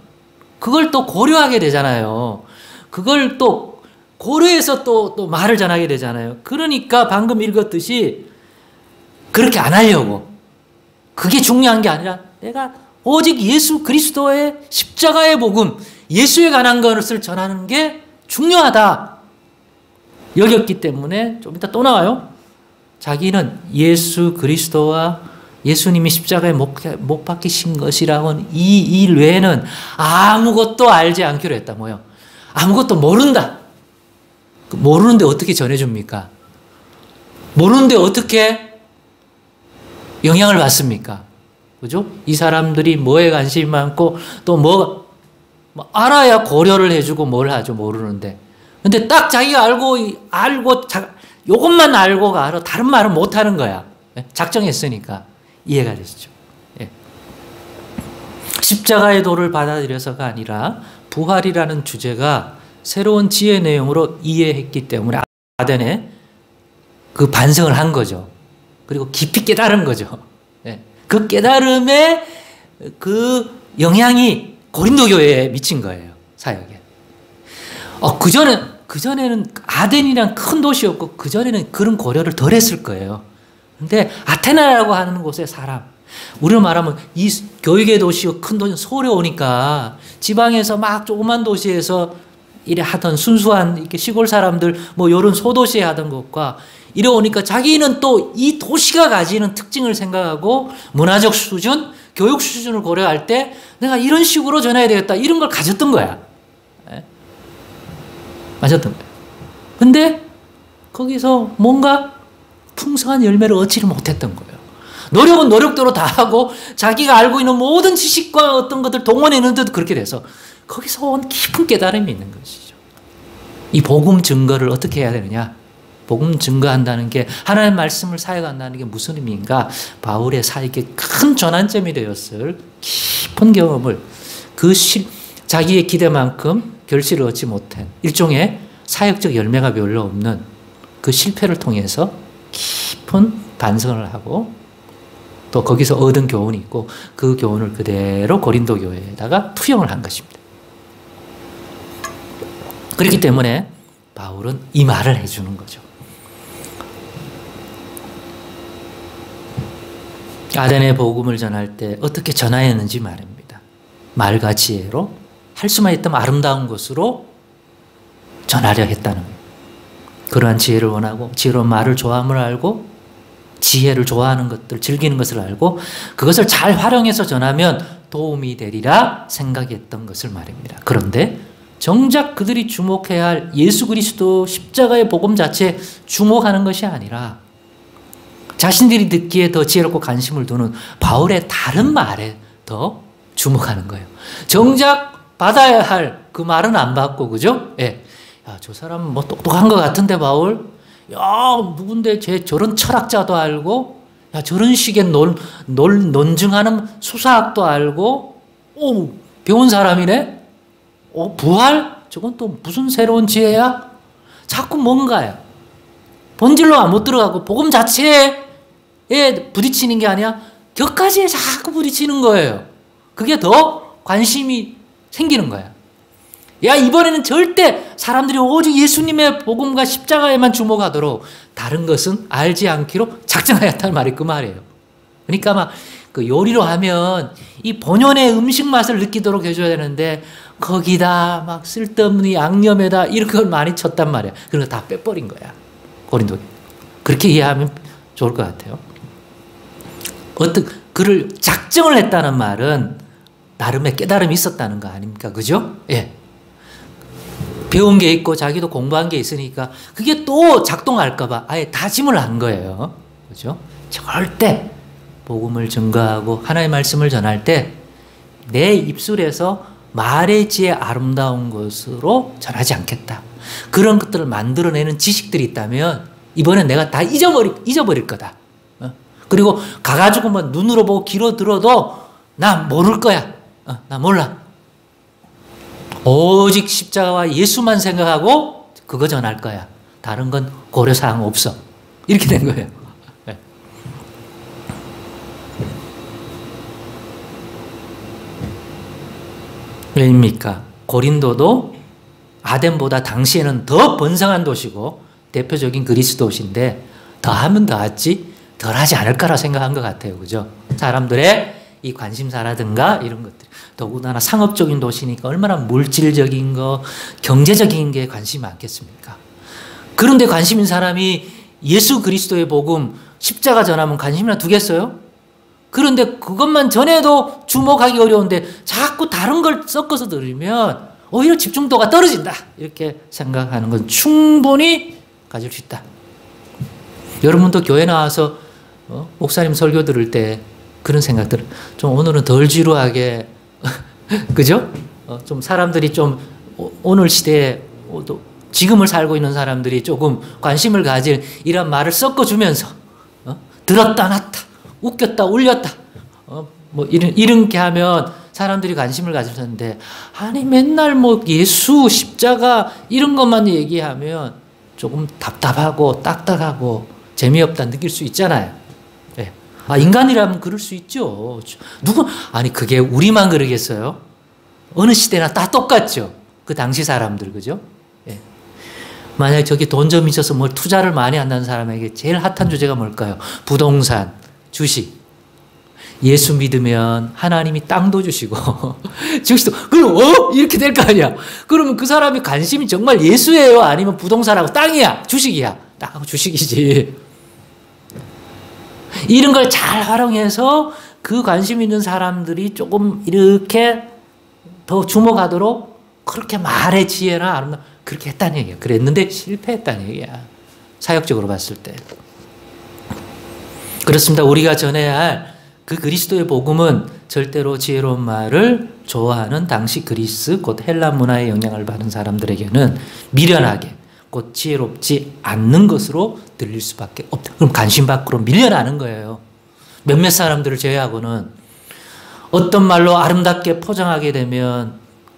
[SPEAKER 1] 그걸 또 고려하게 되잖아요. 그걸 또 고려해서 또 말을 전하게 되잖아요. 그러니까 방금 읽었듯이 그렇게 안 하려고. 그게 중요한 게 아니라 내가 오직 예수 그리스도의 십자가의 복음, 예수에 관한 것을 전하는 게 중요하다. 여겼기 때문에 좀 이따 또 나와요. 자기는 예수 그리스도와 예수님이 십자가에 못 박히신 것이라고는 이 일 외에는 아무것도 알지 않기로 했다. 뭐요? 아무것도 모른다. 모르는데 어떻게 전해줍니까? 모르는데 어떻게 영향을 받습니까? 그죠? 이 사람들이 뭐에 관심이 많고 또 뭐 알아야 고려를 해주고 뭘 하죠. 모르는데. 근데 딱 자기가 알고 요것만 알고가 알아. 다른 말은 못 하는 거야. 작정했으니까. 이해가 되시죠? 예. 십자가의 도를 받아들여서가 아니라 부활이라는 주제가 새로운 지혜 내용으로 이해했기 때문에 아덴에 그 반성을 한 거죠. 그리고 깊이 깨달은 거죠. 예. 그 깨달음의 그 영향이 고린도 교회에 미친 거예요. 사역에. 그전에는 아덴이란 큰 도시였고 그전에는 그런 고려를 덜 했을 거예요. 근데 아테나라고 하는 곳의 사람, 우리로 말하면 이 교육의 도시고 큰 도시 서울에 오니까 지방에서 막 조그만 도시에서 이래 하던 순수한 이렇게 시골 사람들 뭐 요런 소도시에 하던 것과 이래 오니까 자기는 또 이 도시가 가지는 특징을 생각하고 문화적 수준, 교육 수준을 고려할 때 내가 이런 식으로 전해야 되겠다 이런 걸 가졌던 거야. 맞았던 거야. 근데 거기서 뭔가 풍성한 열매를 얻지를 못했던 거예요. 노력은 노력대로 다 하고 자기가 알고 있는 모든 지식과 어떤 것들 동원했는데도 그렇게 돼서 거기서 온 깊은 깨달음이 있는 것이죠. 이 복음 증거를 어떻게 해야 되느냐? 복음 증거한다는 게 하나님의 말씀을 사역한다는 게 무슨 의미인가? 바울의 사역의 큰 전환점이 되었을 깊은 경험을 자기의 기대만큼 결실을 얻지 못한 일종의 사역적 열매가 별로 없는 그 실패를 통해서 깊은 반성을 하고 또 거기서 얻은 교훈이 있고 그 교훈을 그대로 고린도 교회에다가 투영을 한 것입니다. 그렇기 때문에 바울은 이 말을 해주는 거죠. 아덴의 복음을 전할 때 어떻게 전하였는지 말입니다. 말과 지혜로 할 수만 있다면 아름다운 것으로 전하려 했다는 거예요. 그러한 지혜를 원하고 지혜로운 말을 좋아함을 알고 지혜를 좋아하는 것들, 즐기는 것을 알고 그것을 잘 활용해서 전하면 도움이 되리라 생각했던 것을 말입니다. 그런데 정작 그들이 주목해야 할 예수 그리스도 십자가의 복음 자체에 주목하는 것이 아니라 자신들이 듣기에 더 지혜롭고 관심을 두는 바울의 다른 말에 더 주목하는 거예요. 정작 받아야 할 그 말은 안 받고, 그죠? 예. 야, 저 사람 뭐 똑똑한 것 같은데, 바울? 야, 누군데 저런 철학자도 알고, 야, 저런 식의 논증하는 수사학도 알고, 오, 배운 사람이네? 부활? 저건 또 무슨 새로운 지혜야? 자꾸 뭔가야. 본질로 안 못 들어가고, 복음 자체에 부딪히는 게 아니야. 격가지에 자꾸 부딪히는 거예요. 그게 더 관심이 생기는 거야. 야, 이번에는 절대 사람들이 오직 예수님의 복음과 십자가에만 주목하도록 다른 것은 알지 않기로 작정하였다는 말이 그 말이에요. 그러니까 막 그 요리로 하면 이 본연의 음식 맛을 느끼도록 해줘야 되는데 거기다 막 쓸데없는 양념에다 이런 걸 많이 쳤단 말이야. 그런 거 다 빼버린 거야. 고린도. 그렇게 이해하면 좋을 것 같아요. 그를 작정을 했다는 말은 나름의 깨달음이 있었다는 거 아닙니까? 그죠? 예. 배운 게 있고 자기도 공부한 게 있으니까 그게 또 작동할까봐 아예 다짐을 한 거예요. 그죠? 절대 복음을 증거하고 하나님의 말씀을 전할 때 내 입술에서 말의 지혜 아름다운 것으로 전하지 않겠다. 그런 것들을 만들어내는 지식들이 있다면 이번엔 내가 다 잊어버릴 거다. 그리고 가가지고 뭐 눈으로 보고 귀로 들어도 나 모를 거야. 나 몰라. 오직 십자가와 예수만 생각하고 그거 전할 거야. 다른 건 고려사항 없어. 이렇게 된 거예요. 네. 왜입니까? 고린도도 아덴보다 당시에는 더 번성한 도시고 대표적인 그리스 도시인데 더하면 더하지 덜하지 않을까라 생각한 것 같아요. 그죠? 사람들의 이 관심사라든가 이런 것들. 더군다나 상업적인 도시니까 얼마나 물질적인 거, 경제적인 게 관심이 많겠습니까? 그런데 관심인 사람이 예수 그리스도의 복음, 십자가 전하면 관심이나 두겠어요? 그런데 그것만 전해도 주목하기 어려운데 자꾸 다른 걸 섞어서 들으면 오히려 집중도가 떨어진다. 이렇게 생각하는 건 충분히 가질 수 있다. 여러분도 교회 나와서 목사님 설교 들을 때 그런 생각들, 좀 오늘은 덜 지루하게, 그죠? 좀 사람들이 좀 오늘 시대에 지금을 살고 있는 사람들이 조금 관심을 가질 이런 말을 섞어주면서 들었다 놨다, 웃겼다 울렸다, 뭐 이렇게 하면 사람들이 관심을 가졌는데, 아니 맨날 뭐 예수, 십자가 이런 것만 얘기하면 조금 답답하고 딱딱하고 재미없다 느낄 수 있잖아요. 네. 아, 인간이라면 그럴 수 있죠. 아니 그게 우리만 그러겠어요? 어느 시대나 다 똑같죠. 그 당시 사람들, 그죠? 네. 만약에 저기 돈 좀 있어서 뭘 투자를 많이 한다는 사람에게 제일 핫한 주제가 뭘까요? 부동산, 주식. 예수 믿으면 하나님이 땅도 주시고 주식도 그럼 이렇게 될 거 아니야. 그러면 그 사람이 관심이 정말 예수예요? 아니면 부동산하고 땅이야? 주식이야? 땅하고 주식이지. 이런 걸 잘 활용해서 그 관심 있는 사람들이 조금 이렇게 더 주목하도록 그렇게 말의 지혜나 아름다움 그렇게 했다는 얘기야. 그랬는데 실패했다는 얘기야. 사역적으로 봤을 때. 그렇습니다. 우리가 전해야 할 그 그리스도의 복음은 절대로 지혜로운 말을 좋아하는 당시 그리스 곧 헬라 문화의 영향을 받은 사람들에게는 미련하게 곧 지혜롭지 않는 것으로 들릴 수밖에 없다. 그럼 관심 밖으로 밀려나는 거예요. 몇몇 사람들을 제외하고는 어떤 말로 아름답게 포장하게 되면,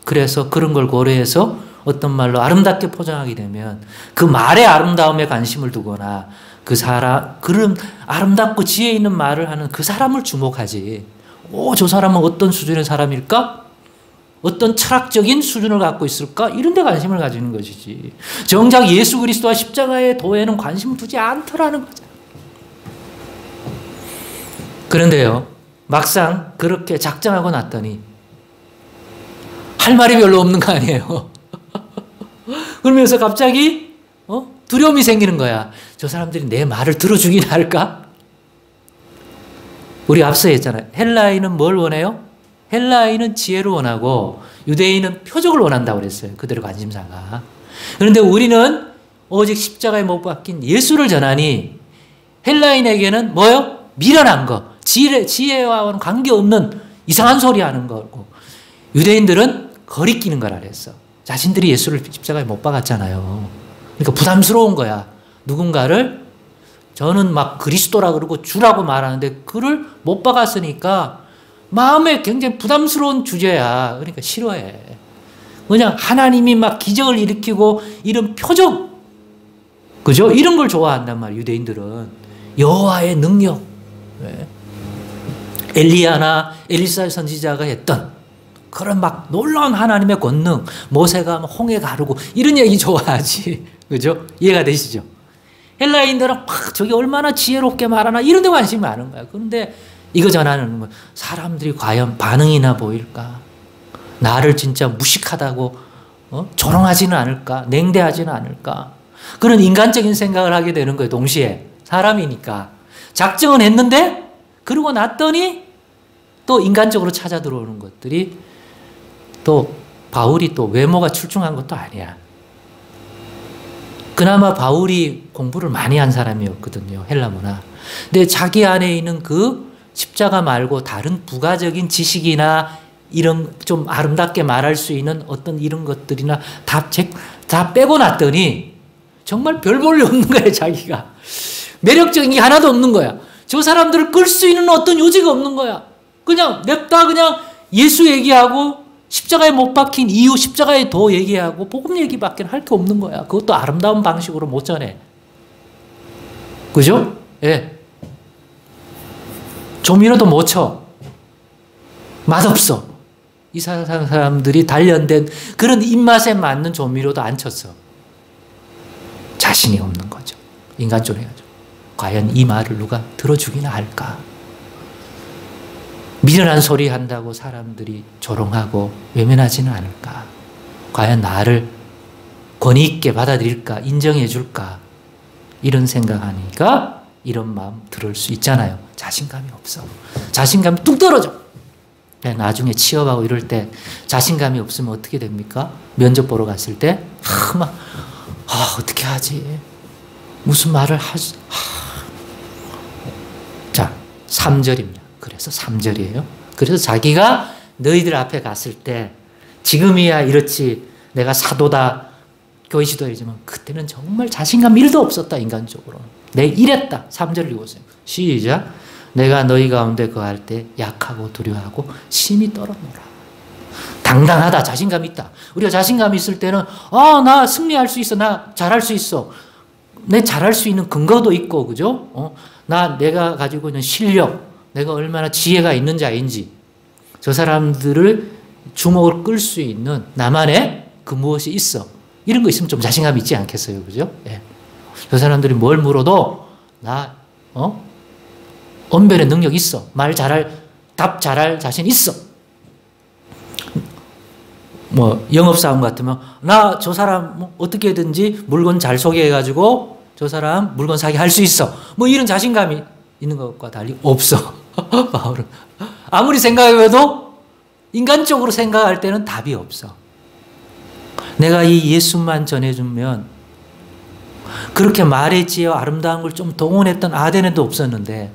[SPEAKER 1] 그래서 그런 걸 고려해서 어떤 말로 아름답게 포장하게 되면 그 말의 아름다움에 관심을 두거나 그 사람, 그런 아름답고 지혜 있는 말을 하는 그 사람을 주목하지. 저 사람은 어떤 수준의 사람일까? 어떤 철학적인 수준을 갖고 있을까? 이런 데 관심을 가지는 것이지. 정작 예수 그리스도와 십자가의 도에는 관심을 두지 않더라는 거죠. 그런데요, 막상 그렇게 작정하고 났더니 할 말이 별로 없는 거 아니에요. 그러면서 갑자기 두려움이 생기는 거야. 저 사람들이 내 말을 들어주긴 할까? 우리 앞서 했잖아요. 헬라인은 뭘 원해요? 헬라인은 지혜를 원하고 유대인은 표적을 원한다고 그랬어요. 그들의 관심사가. 그런데 우리는 오직 십자가에 못 박힌 예수를 전하니 헬라인에게는 뭐요? 미련한 거, 지혜와는 관계없는 이상한 소리 하는 거고, 유대인들은 거리끼는 거라 그랬어. 자신들이 예수를 십자가에 못 박았잖아요. 그러니까 부담스러운 거야. 누군가를 저는 막 그리스도라 그러고 주라고 말하는데 그를 못 박았으니까 마음에 굉장히 부담스러운 주제야. 그러니까 싫어해. 그냥 하나님이 막 기적을 일으키고 이런 표적, 그죠? 이런 걸 좋아한단 말이에요. 유대인들은 여호와의 능력, 엘리야나 엘리사 선지자가 했던 그런 막 놀라운 하나님의 권능, 모세가 홍해 가르고 이런 얘기 좋아하지. 그죠? 이해가 되시죠? 헬라인들은 막 저게 얼마나 지혜롭게 말하나 이런 데 관심이 많은 거야. 그런데 이거 전하는 사람들이 과연 반응이나 보일까? 나를 진짜 무식하다고 조롱하지는 않을까? 냉대하지는 않을까? 그런 인간적인 생각을 하게 되는 거예요. 동시에. 사람이니까. 작정은 했는데 그러고 났더니 또 인간적으로 찾아 들어오는 것들이, 또 바울이 또 외모가 출중한 것도 아니야. 그나마 바울이 공부를 많이 한 사람이었거든요. 헬라 문화. 근데 자기 안에 있는 그 십자가 말고 다른 부가적인 지식이나 이런 좀 아름답게 말할 수 있는 어떤 이런 것들이나 다 빼고 났더니 정말 별 볼일 없는 거야, 자기가. 매력적인 게 하나도 없는 거야. 저 사람들을 끌 수 있는 어떤 요지가 없는 거야. 그냥 냅다 그냥 예수 얘기하고 십자가에 못 박힌 이유, 십자가에 도 얘기하고 복음 얘기밖에 할 게 없는 거야. 그것도 아름다운 방식으로 못 전해. 그죠? 예. 조미료도 못 쳐. 맛없어. 이 사람들이 단련된 그런 입맛에 맞는 조미료도 안 쳤어. 자신이 없는 거죠. 인간적으로 해야죠. 과연 이 말을 누가 들어주기나 할까? 미련한 소리 한다고 사람들이 조롱하고 외면하지는 않을까? 과연 나를 권위 있게 받아들일까? 인정해 줄까? 이런 생각하니까 이런 마음 들을 수 있잖아요. 자신감이 없어. 자신감이 뚝 떨어져. 나중에 취업하고 이럴 때 자신감이 없으면 어떻게 됩니까? 면접 보러 갔을 때 어떻게 하지? 무슨 말을 하지? 자, 3절입니다. 그래서 3절이에요. 그래서 자기가 너희들 앞에 갔을 때 지금이야 이렇지 내가 사도다 교회 지도이지만 그때는 정말 자신감 1도 없었다. 인간적으로. 내가 이랬다. 3절을 읽으세요. 시작. 내가 너희 가운데 거할 때 약하고 두려워하고 심히 떨어노라. 당당하다, 자신감 있다. 우리가 자신감 있을 때는 나 승리할 수 있어, 나 잘할 수 있어. 내 잘할 수 있는 근거도 있고, 그죠? 내가 가지고 있는 실력, 내가 얼마나 지혜가 있는 자인지, 저 사람들을 주목을 끌 수 있는 나만의 그 무엇이 있어. 이런 거 있으면 좀 자신감 있지 않겠어요, 그죠? 예. 저 사람들이 뭘 물어도 나 언변의 능력 있어. 답 잘할 자신 있어. 뭐 영업사원 같으면 나 저 사람 어떻게든지 물건 잘 소개해가지고 저 사람 물건 사게 할 수 있어. 뭐 이런 자신감이 있는 것과 달리 없어. 바울은 아무리 생각해도 인간적으로 생각할 때는 답이 없어. 내가 이 예수만 전해주면 그렇게 말의 지혜와 아름다운 걸 좀 동원했던 아덴에도 없었는데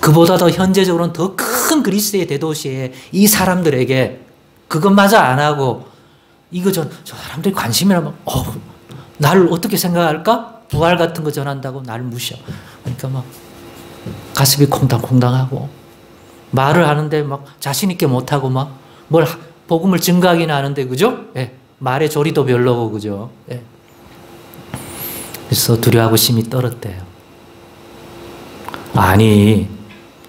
[SPEAKER 1] 그보다 더 현재적으로는 더 큰 그리스의 대도시에 이 사람들에게 그것마저 안 하고 이거 저 사람들이 관심이라면 나를 어떻게 생각할까? 부활 같은 거 전한다고 나를 무시하고 그러니까 막 가슴이 콩당콩당하고 말을 하는데 막 자신 있게 못하고 막 뭘 복음을 증거하긴 하는데 그죠? 예. 말의 조리도 별로고 그죠? 예. 그래서 두려워하고 심히 떨었대요. 아니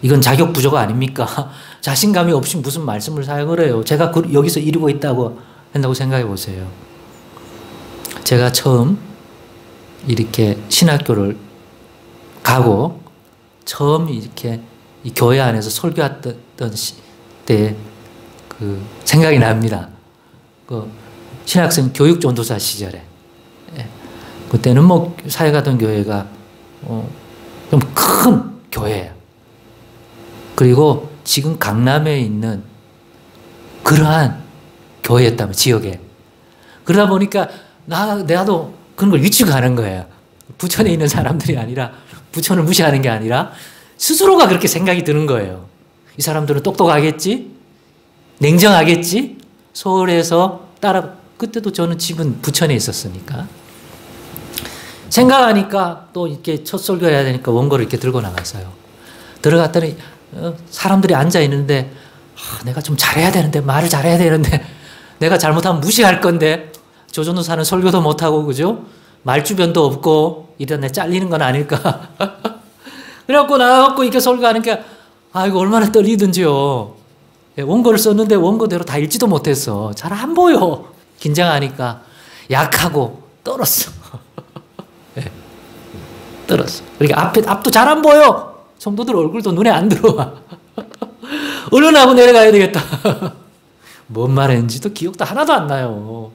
[SPEAKER 1] 이건 자격 부족 아닙니까? 자신감이 없이 무슨 말씀을 사용을 해요. 제가 여기서 이루고 있다고 한다고 생각해 보세요. 제가 처음 이렇게 신학교를 가고 처음 이렇게 이 교회 안에서 설교했던 때 그 생각이 납니다. 그 신학생 교육 전도사 시절에. 예. 그때는 뭐 사역하던 교회가 좀 큰 교회예요. 그리고 지금 강남에 있는 그러한 교회였다면 지역에. 그러다 보니까 나도 그런 걸 위축하는 거예요. 부천에 있는 사람들이 아니라 부천을 무시하는 게 아니라 스스로가 그렇게 생각이 드는 거예요. 이 사람들은 똑똑하겠지? 냉정하겠지? 서울에서 그때도 저는 집은 부천에 있었으니까. 생각하니까 또 이렇게 첫 설교해야 되니까 원고를 이렇게 들고 나갔어요. 들어갔더니 사람들이 앉아 있는데 내가 좀 잘해야 되는데 말을 잘해야 되는데 내가 잘못하면 무시할 건데 조전도사는 설교도 못하고 그죠? 말주변도 없고 이러다 내 잘리는 건 아닐까. 그래갖고 나가갖고 이렇게 설교하니까 이거 얼마나 떨리든지요. 원고를 썼는데 원고대로 다 읽지도 못했어. 잘 안 보여. 긴장하니까 약하고 떨었어. 네. 떨었어. 그러니까 앞도 잘 안 보여. 성도들 얼굴도 눈에 안 들어와. 얼른 하고 내려가야 되겠다. 뭔 말했는지도 기억도 하나도 안 나요.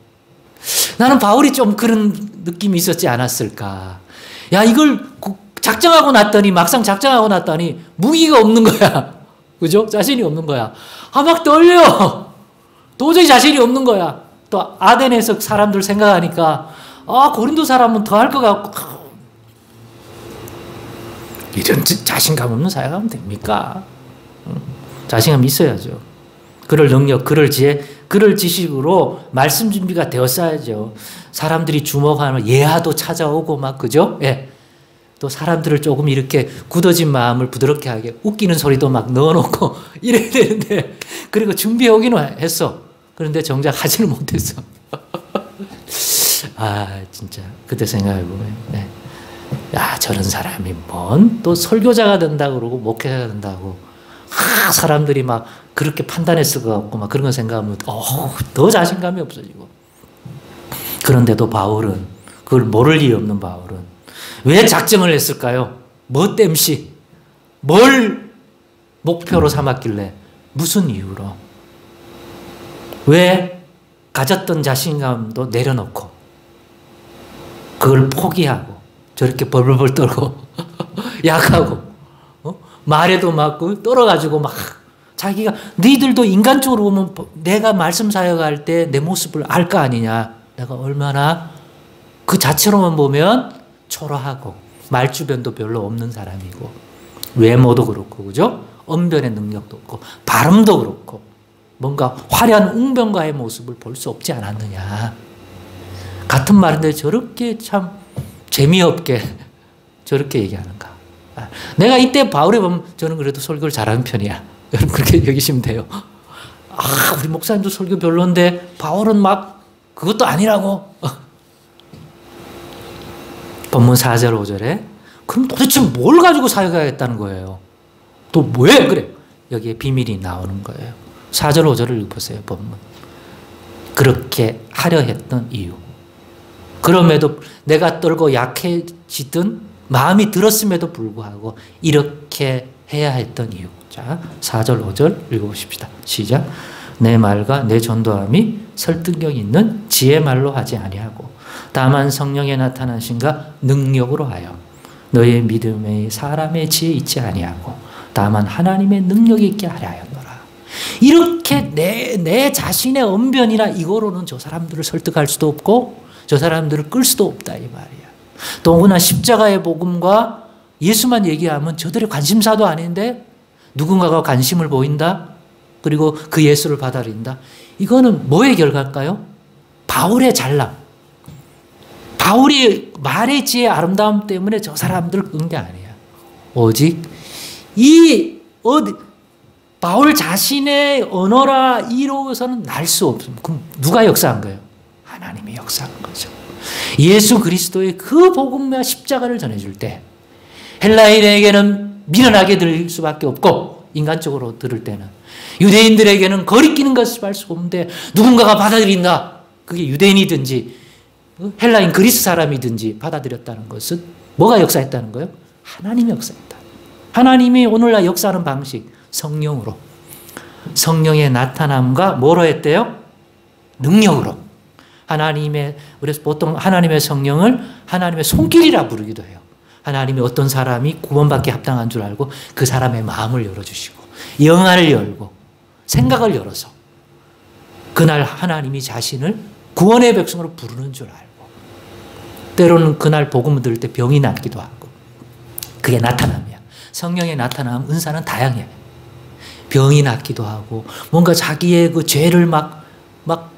[SPEAKER 1] 나는 바울이 좀 그런 느낌이 있었지 않았을까. 야, 이걸 작정하고 났더니, 막상 작정하고 났더니 무기가 없는 거야. 그죠? 자신이 없는 거야. 막 떨려. 도저히 자신이 없는 거야. 또 아덴에서 사람들 생각하니까, 고린도 사람은 더 할 것 같고. 이런 자신감 없는 사역하면 됩니까? 자신감 있어야죠. 그럴 능력, 그럴 지혜, 그럴 지식으로 말씀 준비가 되었어야죠. 사람들이 주목하면 예하도 찾아오고 막 그죠? 예. 또 사람들을 조금 이렇게 굳어진 마음을 부드럽게 하게 웃기는 소리도 막 넣어놓고 이래야 되는데 그리고 준비해 오기는 했어. 그런데 정작 하지는 못했어. 진짜 그때 생각해보면 네. 야, 저런 사람이 뭔 또 설교자가 된다고 그러고 목회자가 된다고 사람들이 막 그렇게 판단했을 것 같고 막 그런 거 생각하면 더 자신감이 없어지고. 그런데도 바울은 그걸 모를 리 없는 바울은 왜 작정을 했을까요? 뭐 땜시? 뭘 목표로 삼았길래? 무슨 이유로? 왜 가졌던 자신감도 내려놓고 그걸 포기하고 저렇게 벌벌벌 떨고 약하고 말에도 맞고 떨어가지고 막 자기가 너희들도 인간적으로 보면 내가 말씀 사역할 때 내 모습을 알 거 아니냐. 내가 얼마나 그 자체로만 보면 초라하고 말주변도 별로 없는 사람이고 외모도 그렇고 그죠? 언변의 능력도 없고 발음도 그렇고 뭔가 화려한 웅변가의 모습을 볼 수 없지 않았느냐. 같은 말인데 저렇게 참 재미없게 저렇게 얘기하는가. 내가 이때 바울에 보면 저는 그래도 설교를 잘하는 편이야. 여러분 그렇게 여기시면 돼요. 우리 목사님도 설교 별론데 바울은 막 그것도 아니라고. 본문 4절 5절에 그럼 도대체 뭘 가지고 사역하겠다는 거예요? 또 왜 그래? 여기에 비밀이 나오는 거예요. 4절 5절을 읽어보세요. 본문. 그렇게 하려 했던 이유. 그럼에도 내가 떨고 약해지던 마음이 들었음에도 불구하고 이렇게 해야 했던 이유. 자, 4절 5절 읽어보십시다. 시작. 내 말과 내 전도함이 설득력 있는 지혜 말로 하지 아니하고 다만 성령에 나타나신가 능력으로 하여 너의 믿음에 사람의 지혜 있지 아니하고 다만 하나님의 능력이 있게 하려 하였노라. 이렇게 내 자신의 언변이나 이거로는 저 사람들을 설득할 수도 없고 저 사람들을 끌 수도 없다 이 말이야. 더구나 십자가의 복음과 예수만 얘기하면 저들의 관심사도 아닌데 누군가가 관심을 보인다. 그리고 그 예수를 받아들인다. 이거는 뭐의 결과일까요? 바울의 잘남. 바울이 말의 지혜의 아름다움 때문에 저 사람들을 끈 게 아니야. 오직 바울 자신의 언어라 이로서는 날 수 없습니다. 그럼 누가 역사한 거예요? 하나님이 역사한 거죠. 예수 그리스도의 그 복음과 십자가를 전해줄 때 헬라인에게는 미련하게 들릴 수밖에 없고 인간적으로 들을 때는 유대인들에게는 거리끼는 것을 할 수가 없는데 누군가가 받아들인다. 그게 유대인이든지 헬라인 그리스 사람이든지 받아들였다는 것은 뭐가 역사했다는 거예요? 하나님이 역사했다. 하나님이 오늘날 역사하는 방식 성령으로 성령의 나타남과 뭐로 했대요? 능력으로. 그래서 보통 하나님의 성령을 하나님의 손길이라 부르기도 해요. 하나님이 어떤 사람이 구원받기 합당한 줄 알고 그 사람의 마음을 열어주시고 영안을 열고 생각을 열어서 그날 하나님이 자신을 구원의 백성으로 부르는 줄 알고 때로는 그날 복음을 들을 때 병이 낫기도 하고 그게 나타남이야. 성령의 나타남 은사는 다양해. 병이 낫기도 하고 뭔가 자기의 그 죄를 막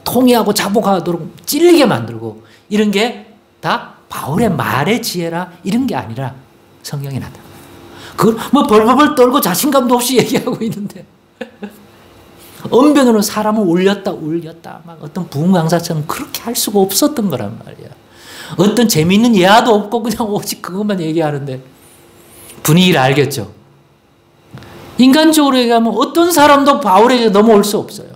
[SPEAKER 1] 통회하고 자복하도록 찔리게 만들고 이런 게 다 바울의 말의 지혜라 이런 게 아니라 성령이 나타나. 그걸 뭐 벌벌 떨고 자신감도 없이 얘기하고 있는데 언변으로 사람을 울렸다 막 어떤 부흥 강사처럼 그렇게 할 수가 없었던 거란 말이야. 어떤 재미있는 예화도 없고 그냥 오직 그것만 얘기하는데 분위기를 알겠죠. 인간적으로 얘기하면 어떤 사람도 바울에게 넘어올 수 없어요.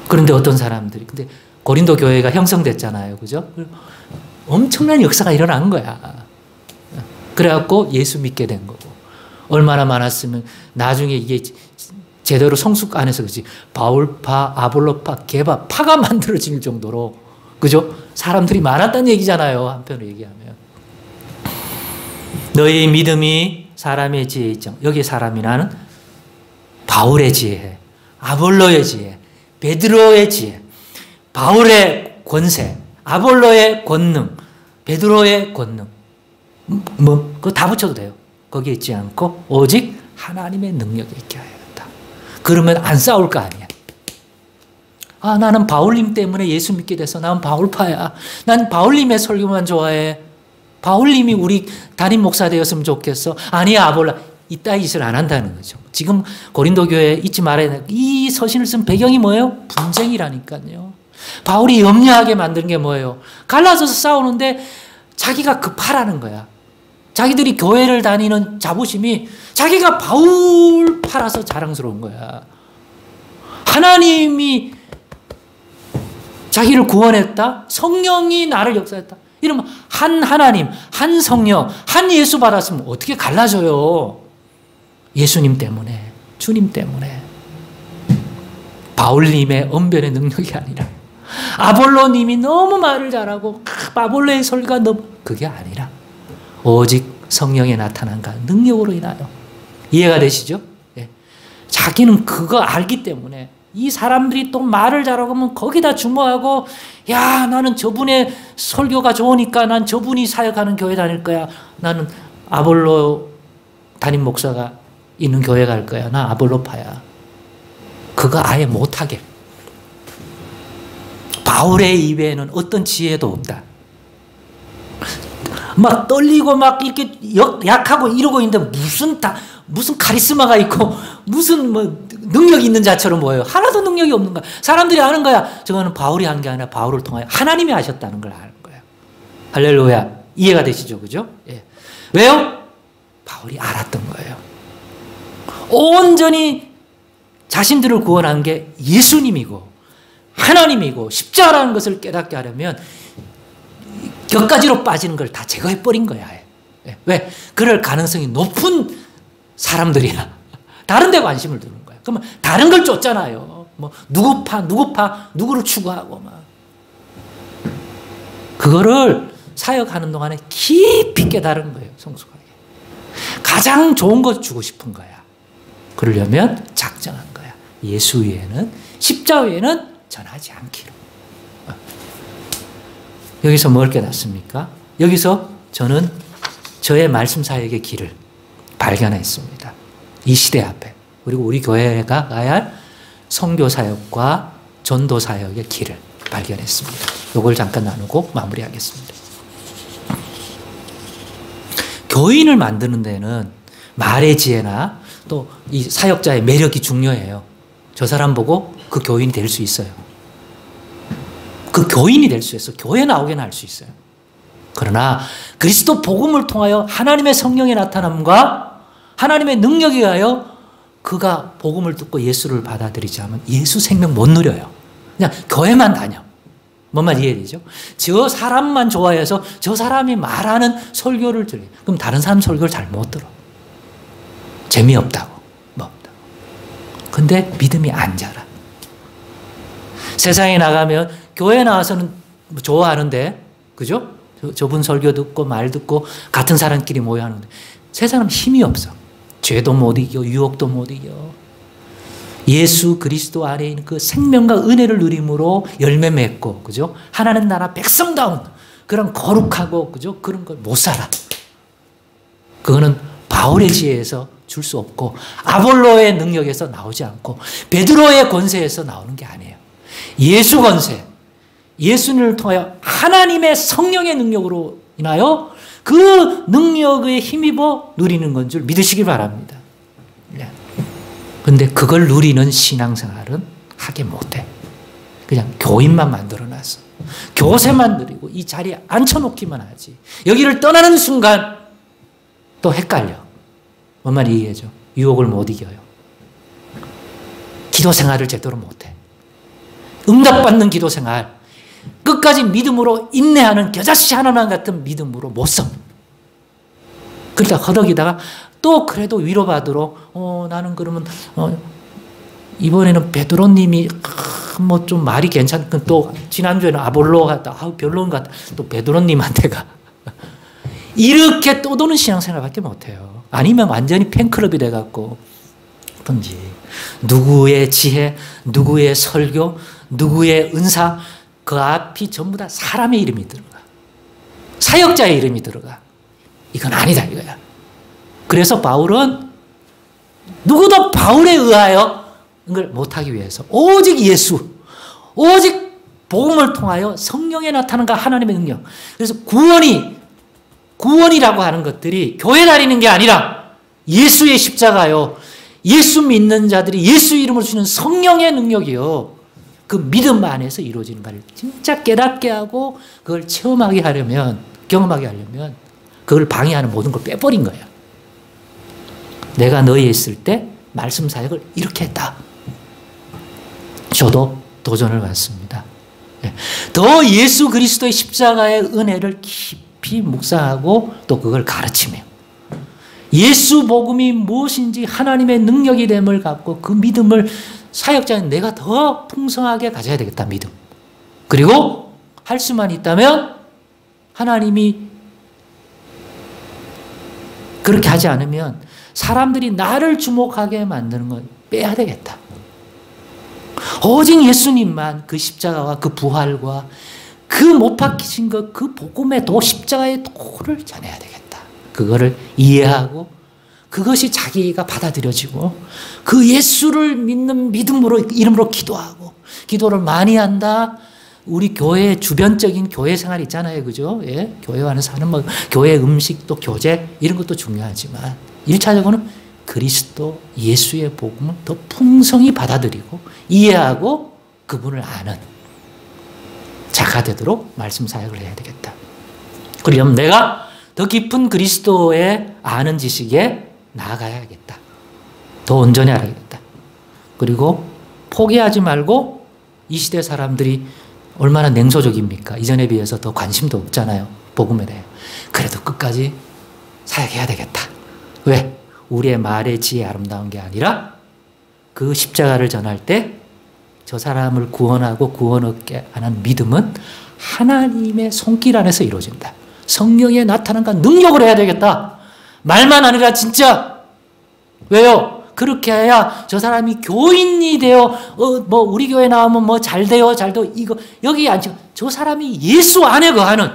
[SPEAKER 1] 그런데 어떤 사람들이 근데 고린도 교회가 형성됐잖아요. 그죠? 엄청난 역사가 일어난 거야. 그래갖고 예수 믿게 된 거고. 얼마나 많았으면 나중에 이게 제대로 성숙 안 해서 그렇지. 바울파, 아볼로파, 개파, 파가 만들어질 정도로 그죠? 사람들이 많았다는 얘기잖아요. 한편으로 얘기하면. 너희 믿음이 사람의 지혜 있죠. 여기 사람이라는 바울의 지혜, 아볼로의 지혜, 베드로의 지혜, 바울의 권세, 아볼로의 권능, 베드로의 권능. 그거 다 붙여도 돼요. 거기에 있지 않고 오직 하나님의 능력이 있게 하였다. 그러면 안 싸울 거 아니야. 나는 바울님 때문에 예수 믿게 돼서 난 바울파야. 난 바울님의 설교만 좋아해. 바울님이 우리 담임 목사 되었으면 좋겠어. 아니야, 아볼라. 이따위 짓을 안 한다는 거죠. 지금 고린도 교회 잊지 말아야 돼. 이 서신을 쓴 배경이 뭐예요? 분쟁이라니까요. 바울이 염려하게 만든 게 뭐예요? 갈라서서 싸우는데 자기가 급하라는 거야. 자기들이 교회를 다니는 자부심이 자기가 바울파라서 자랑스러운 거야. 하나님이 자기를 구원했다? 성령이 나를 역사했다? 이러면 한 하나님, 한 성령, 한 예수 받았으면 어떻게 갈라져요? 예수님 때문에, 주님 때문에. 바울님의 언변의 능력이 아니라 아볼로님이 너무 말을 잘하고 아볼로의 설교가 너무 그게 아니라 오직 성령에 나타난가 능력으로 인하여. 이해가 되시죠? 네. 자기는 그거 알기 때문에 이 사람들이 또 말을 잘하고 하면 거기다 주목하고 야 나는 저분의 설교가 좋으니까 난 저분이 사역하는 교회 다닐 거야. 나는 아볼로 담임 목사가 있는 교회 갈 거야. 나 아볼로파야. 그거 아예 못하게. 바울의 입에는 어떤 지혜도 없다. 막 떨리고 막 이렇게 약하고 이러고 있는데 무슨 카리스마가 있고 무슨 능력이 있는 자처럼 보여요. 하나도 능력이 없는 거야. 사람들이 아는 거야. 저거는 바울이 한 게 아니라 바울을 통하여 하나님이 하셨다는 걸 아는 거예요. 할렐루야. 이해가 되시죠? 그죠? 예. 왜요? 바울이 알았던 거예요. 온전히 자신들을 구원한 게 예수님이고 하나님이고 십자가라는 것을 깨닫게 하려면 격가지로 빠지는 걸 다 제거해버린 거야. 예. 왜? 그럴 가능성이 높은 사람들이야. 다른 데 관심을 두는 거야. 그러면 다른 걸 쫓잖아요. 뭐 누구를 추구하고 막. 그거를 사역하는 동안에 깊이 깨달은 거예요. 성숙하게. 가장 좋은 거 주고 싶은 거야. 그러려면 작정한 거야. 예수 외에는, 십자가 외에는 전하지 않기로. 여기서 뭘 깨닫습니까? 여기서 저는 저의 말씀 사역의 길을 발견했습니다. 이 시대 앞에. 그리고 우리 교회가 가야 할 선교 사역과 전도 사역의 길을 발견했습니다. 이걸 잠깐 나누고 마무리하겠습니다. 교인을 만드는 데는 말의 지혜나 또 이 사역자의 매력이 중요해요. 저 사람 보고 그 교인이 될 수 있어요. 그 교인이 될 수 있어요. 교회 나오게는 할 수 있어요. 그러나 그리스도 복음을 통하여 하나님의 성령의 나타남과 하나님의 능력에 의하여 그가 복음을 듣고 예수를 받아들이지 않으면 예수 생명 못 누려요. 그냥 교회만 다녀. 뭔 말 이해되죠? 저 사람만 좋아해서 저 사람이 말하는 설교를 들어요. 그럼 다른 사람 설교를 잘 못 들어. 재미없다고. 뭐 없다고. 근데 믿음이 안 자라. 세상에 나가면 교회 나와서는 좋아하는데, 그죠? 저분 설교 듣고 말 듣고 같은 사람끼리 모여 하는데 세상은 힘이 없어. 죄도 못 이겨, 유혹도 못 이겨. 예수 그리스도 안에 있는 그 생명과 은혜를 누림으로 열매 맺고, 그죠? 하나님 나라 백성다운 그런 거룩하고, 그죠? 그런 걸 못 살아. 그거는 바울의 지혜에서 줄 수 없고, 아볼로의 능력에서 나오지 않고, 베드로의 권세에서 나오는 게 아니에요. 예수 권세, 예수님을 통하여 하나님의 성령의 능력으로 인하여 그 능력에 힘입어 누리는 건 줄 믿으시기 바랍니다. 그런데 그걸 누리는 신앙생활은 하게 못해. 그냥 교인만 만들어놨어. 교세만 누리고 이 자리에 앉혀놓기만 하지. 여기를 떠나는 순간 또 헷갈려. 뭔 말이 이해죠? 유혹을 못 이겨요. 기도 생활을 제대로 못해. 응답받는 기도 생활, 끝까지 믿음으로 인내하는 겨자씨 하나만 같은 믿음으로 못 써. 그러다 허덕이다가 또 그래도 위로받으러 나는 그러면 이번에는 베드로님이 뭐 좀 말이 괜찮고, 또 지난주에는 아볼로 갔다, 별로인 것 같다, 또 베드로님한테 가. 이렇게 또 도는 신앙생활밖에 못해요. 아니면 완전히 팬클럽이 돼갖고 든지 누구의 지혜, 누구의 설교, 누구의 은사, 그 앞이 전부 다 사람의 이름이 들어가. 사역자의 이름이 들어가. 이건 아니다 이거야. 그래서 바울은 누구도 바울에 의하여 이걸 못하기 위해서 오직 예수, 오직 복음을 통하여 성령의 나타남과 하나님의 능력. 그래서 구원이라고 하는 것들이 교회 다니는 게 아니라 예수의 십자가요, 예수 믿는 자들이 예수 이름을 주는 성령의 능력이요, 그 믿음 안에서 이루어지는 것을 진짜 깨닫게 하고 그걸 체험하게 하려면, 경험하게 하려면 그걸 방해하는 모든 걸 빼버린 거예요. 내가 너희에 있을 때 말씀 사역을 이렇게 했다. 저도 도전을 받습니다. 더 예수 그리스도의 십자가의 은혜를 깊이 묵상하고 또 그걸 가르치며 예수 복음이 무엇인지 하나님의 능력이 됨을 갖고 그 믿음을 사역자는 내가 더 풍성하게 가져야 되겠다. 믿음. 그리고 할 수만 있다면 하나님이 그렇게 하지 않으면 사람들이 나를 주목하게 만드는 건 빼야 되겠다. 오직 예수님만, 그 십자가와 그 부활과 그 못 박히신 것, 그 복음의 도, 십자가의 도를 전해야 되겠다. 그거를 이해하고 그것이 자기가 받아들여지고 그 예수를 믿는 믿음으로, 이름으로 기도하고, 기도를 많이 한다. 우리 교회 주변적인 교회 생활 있잖아요. 그죠? 예? 교회 안에서 하는 뭐 교회 음식 또 교제 이런 것도 중요하지만 1차적으로는 그리스도 예수의 복음을 더 풍성히 받아들이고 이해하고 그분을 아는 자가 되도록 말씀 사역을 해야 되겠다. 그러려면 내가 더 깊은 그리스도의 아는 지식에 나아가야겠다. 더 온전히 알아야겠다. 그리고 포기하지 말고 이 시대 사람들이 얼마나 냉소적입니까? 이전에 비해서 더 관심도 없잖아요. 복음에 대해. 그래도 끝까지 사역해야 되겠다. 왜? 우리의 말의 지혜 아름다운 게 아니라 그 십자가를 전할 때 저 사람을 구원하고 구원 얻게 하는 믿음은 하나님의 손길 안에서 이루어진다. 성령의 나타남과 능력을 해야 되겠다. 말만 아니라 진짜. 왜요? 그렇게 해야 저 사람이 교인이 되어 우리 교회 나오면 잘 돼요, 이거 여기 앉혀. 저 사람이 예수 안에 거하는,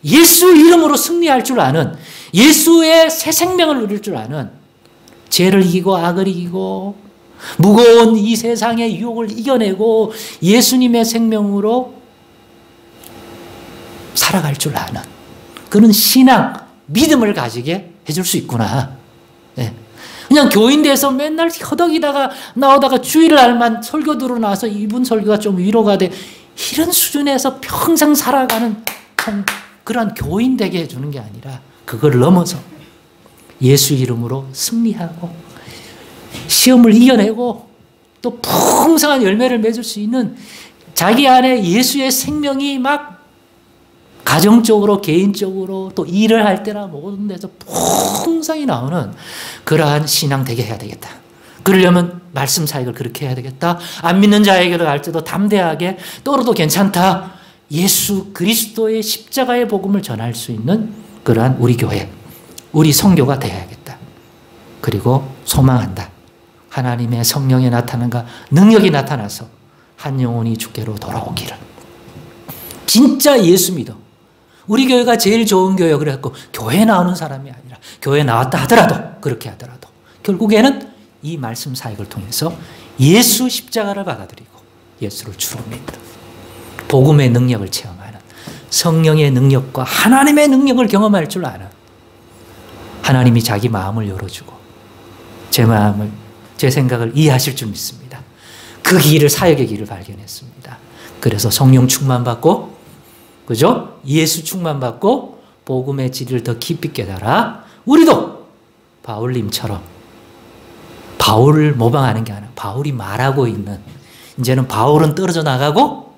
[SPEAKER 1] 예수 이름으로 승리할 줄 아는, 예수의 새 생명을 누릴 줄 아는, 죄를 이기고 악을 이기고 무거운 이 세상의 유혹을 이겨내고 예수님의 생명으로 살아갈 줄 아는 그런 신앙, 믿음을 가지게 해줄 수 있구나. 네. 그냥 교인 돼서 맨날 허덕이다가 나오다가 주일을 알만 설교 들어 나와서 이분 설교가 좀 위로가 돼. 이런 수준에서 평생 살아가는 그런 교인 되게 해주는 게 아니라 그걸 넘어서 예수 이름으로 승리하고 시험을 이겨내고 또 풍성한 열매를 맺을 수 있는 자기 안에 예수의 생명이 막 가정적으로 개인적으로 또 일을 할 때나 모든 데서 풍성히 나오는 그러한 신앙 되게 해야 되겠다. 그러려면 말씀 사역을 그렇게 해야 되겠다. 안 믿는 자에게도 갈 때도 담대하게 떨어도 괜찮다. 예수 그리스도의 십자가의 복음을 전할 수 있는 그러한 우리 교회, 우리 성교가 되어야겠다. 그리고 소망한다. 하나님의 성령의 나타남과 능력이 나타나서 한 영혼이 주께로 돌아오기를. 진짜 예수 믿어. 우리 교회가 제일 좋은 교회 그래갖고 교회 나오는 사람이 아니라 교회 나왔다 하더라도 그렇게 하더라도 결국에는 이 말씀 사역을 통해서 예수 십자가를 받아들이고 예수를 주로 믿는 복음의 능력을 체험하는 성령의 능력과 하나님의 능력을 경험할 줄 아는 하나님이 자기 마음을 열어주고 제 마음을 제 생각을 이해하실 줄 믿습니다. 그 길을 사역의 길을 발견했습니다. 그래서 성령 충만받고 그죠? 예수 충만받고 복음의 진리를 더 깊이 깨달아 우리도 바울님처럼 바울을 모방하는 게 아니라 바울이 말하고 있는 이제는 바울은 떨어져 나가고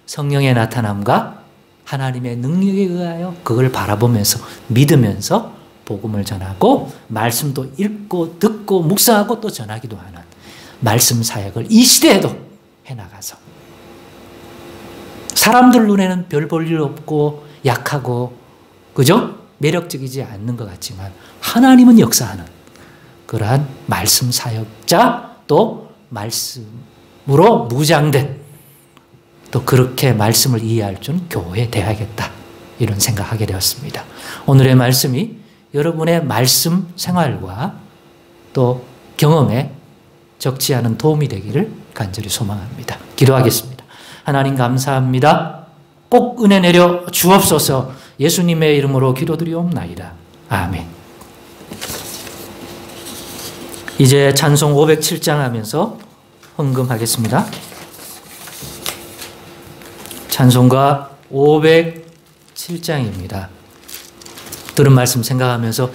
[SPEAKER 1] 성령의 나타남과 하나님의 능력에 의하여 그걸 바라보면서 믿으면서 복음을 전하고 말씀도 읽고 듣고 묵상하고 또 전하기도 하는 말씀 사역을 이 시대에도 해나가서 사람들 눈에는 별 볼 일 없고 약하고 그죠? 매력적이지 않는 것 같지만 하나님은 역사하는 그러한 말씀 사역자 또 말씀으로 무장된 또 그렇게 말씀을 이해할 줄 교회에 돼야겠다 이런 생각하게 되었습니다. 오늘의 말씀이 여러분의 말씀 생활과 또 경험에 적지 않은 도움이 되기를 간절히 소망합니다. 기도하겠습니다. 하나님 감사합니다. 꼭 은혜 내려 주옵소서. 예수님의 이름으로 기도드리옵나이다. 아멘. 이제 찬송 507장 하면서 헌금하겠습니다. 찬송가 507장입니다. 들은 말씀 생각하면서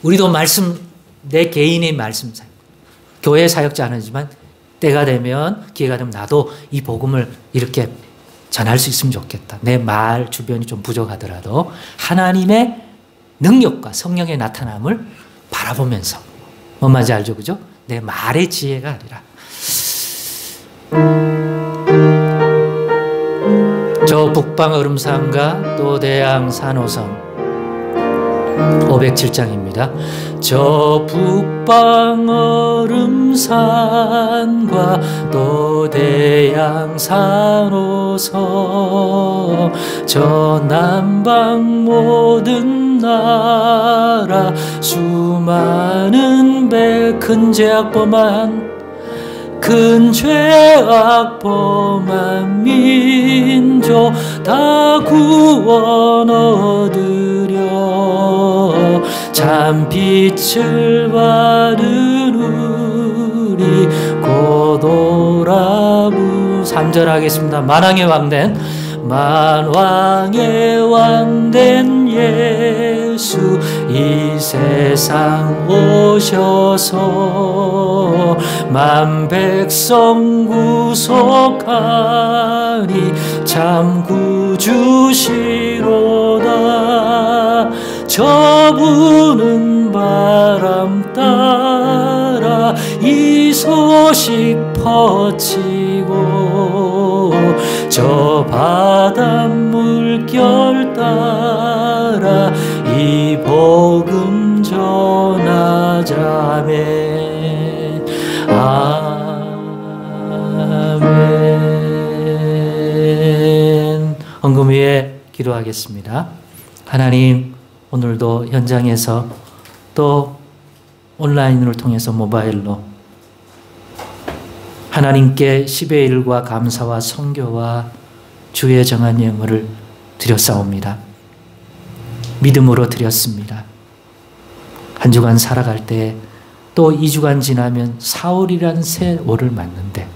[SPEAKER 1] 우리도 말씀, 내 개인의 말씀, 교회 사역자 아니지만 때가 되면 기회가 되면 나도 이 복음을 이렇게 전할 수 있으면 좋겠다. 내 말 주변이 좀 부족하더라도 하나님의 능력과 성령의 나타남을 바라보면서 뭔 말인지 알죠? 그죠? 내 말의 지혜가 아니라 저 북방 얼음산과 또 대양 산호성 507장입니다. 저 북방 얼음산과 또 대양 산호성 저 남방 모든 나라 수많은 배 큰 죄악 범한 민족 다 구원 얻으려 참 참 빛을 받은 우리 고도라부 3절 하겠습니다. 만왕의 왕된 예수 이 세상 오셔서 만 백성 구속하니 참 구주시로다. 저부는 바람 따라 이 소식 퍼지고 저 바닷물 결 따라 이 복음 전하자매. 아멘. 헌금 위에 기도하겠습니다. 하나님, 오늘도 현장에서 또 온라인을 통해서 모바일로 하나님께 10의 1과 감사와 선교와 주의 정한 예물을 드렸사옵니다. 믿음으로 드렸습니다. 한 주간 살아갈 때 또 2주간 지나면 4월이라는 세월을 맞는데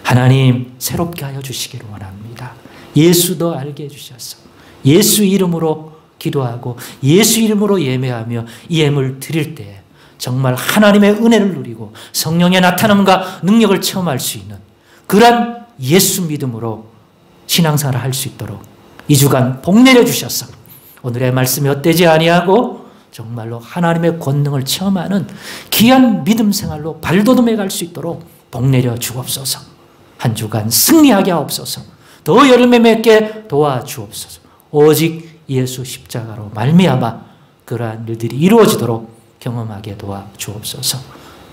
[SPEAKER 1] 하나님 새롭게 하여 주시기를 원합니다. 예수도 알게 해주셔서 예수 이름으로 기도하고 예수 이름으로 예매하며 이 예물 드릴 때 정말 하나님의 은혜를 누리고 성령의 나타남과 능력을 체험할 수 있는 그런 예수 믿음으로 신앙생활을 할 수 있도록 2주간 복 내려주셔서 오늘의 말씀이 헛되지 아니하고 정말로 하나님의 권능을 체험하는 귀한 믿음 생활로 발돋움해 갈 수 있도록 복 내려 주옵소서. 한 주간 승리하게 하옵소서. 더 열매 맺게 도와주옵소서. 오직 예수 십자가로 말미암아 그러한 일들이 이루어지도록 경험하게 도와주옵소서.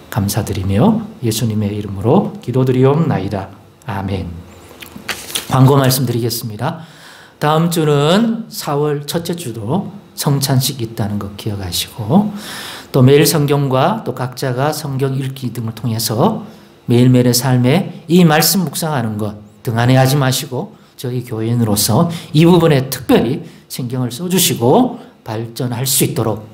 [SPEAKER 1] 감사드리며 예수님의 이름으로 기도드리옵나이다. 아멘. 광고 말씀드리겠습니다. 다음 주는 4월 첫째 주도 성찬식 있다는 거 기억하시고 또 매일 성경과 또 각자가 성경 읽기 등을 통해서 매일매일의 삶에 이 말씀 묵상하는 것 등한해하지 마시고 저희 교인으로서 이 부분에 특별히 신경을 써주시고 발전할 수 있도록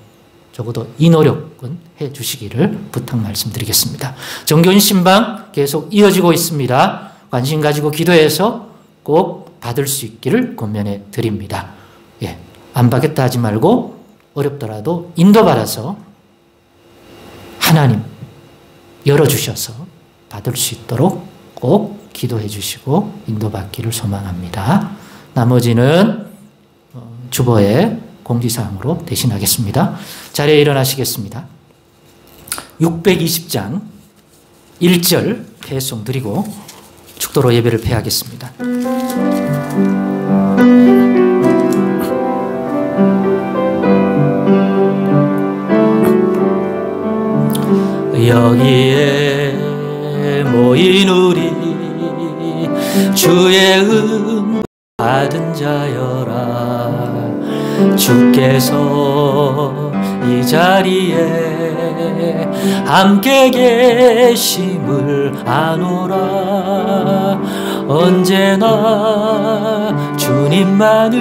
[SPEAKER 1] 적어도 이 노력은 해주시기를 부탁 말씀드리겠습니다. 종교인 신방 계속 이어지고 있습니다. 관심 가지고 기도해서 꼭 받을 수 있기를 권면해 드립니다. 예, 안 받겠다 하지 말고 어렵더라도 인도받아서 하나님 열어주셔서 받을 수 있도록 꼭 기도해 주시고 인도받기를 소망합니다. 나머지는 주보의 공지사항으로 대신하겠습니다. 자리에 일어나시겠습니다. 620장 1절 폐송 드리고 축도로 예배를 폐하겠습니다. 여기에 모인 우리 주의 은 받은 자여라. 주께서 이 자리에 함께 계심을 아노라. 언제나 주님만을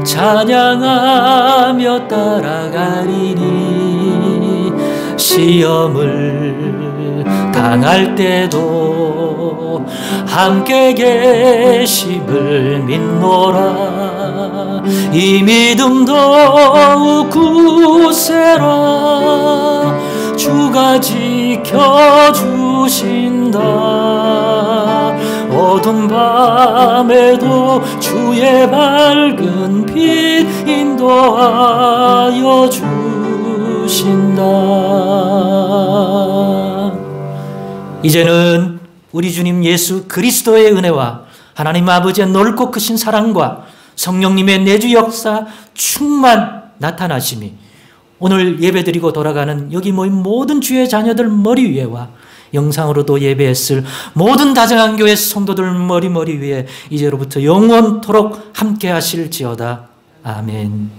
[SPEAKER 1] 찬양하며 따라가리니 시험을 당할 때도 함께 계심을 믿노라. 이 믿음 더욱 굳세라. 주가 지켜주신다. 어두운 밤에도 주의 밝은 빛 인도하여 주신다. 이제는 우리 주님 예수 그리스도의 은혜와 하나님 아버지의 넓고 크신 사랑과 성령님의 내주 역사 충만 나타나심이 오늘 예배드리고 돌아가는 여기 모인 모든 주의 자녀들 머리 위에와 영상으로도 예배했을 모든 다정한 교회 성도들 머리 위에 이제로부터 영원토록 함께 하실지어다. 아멘.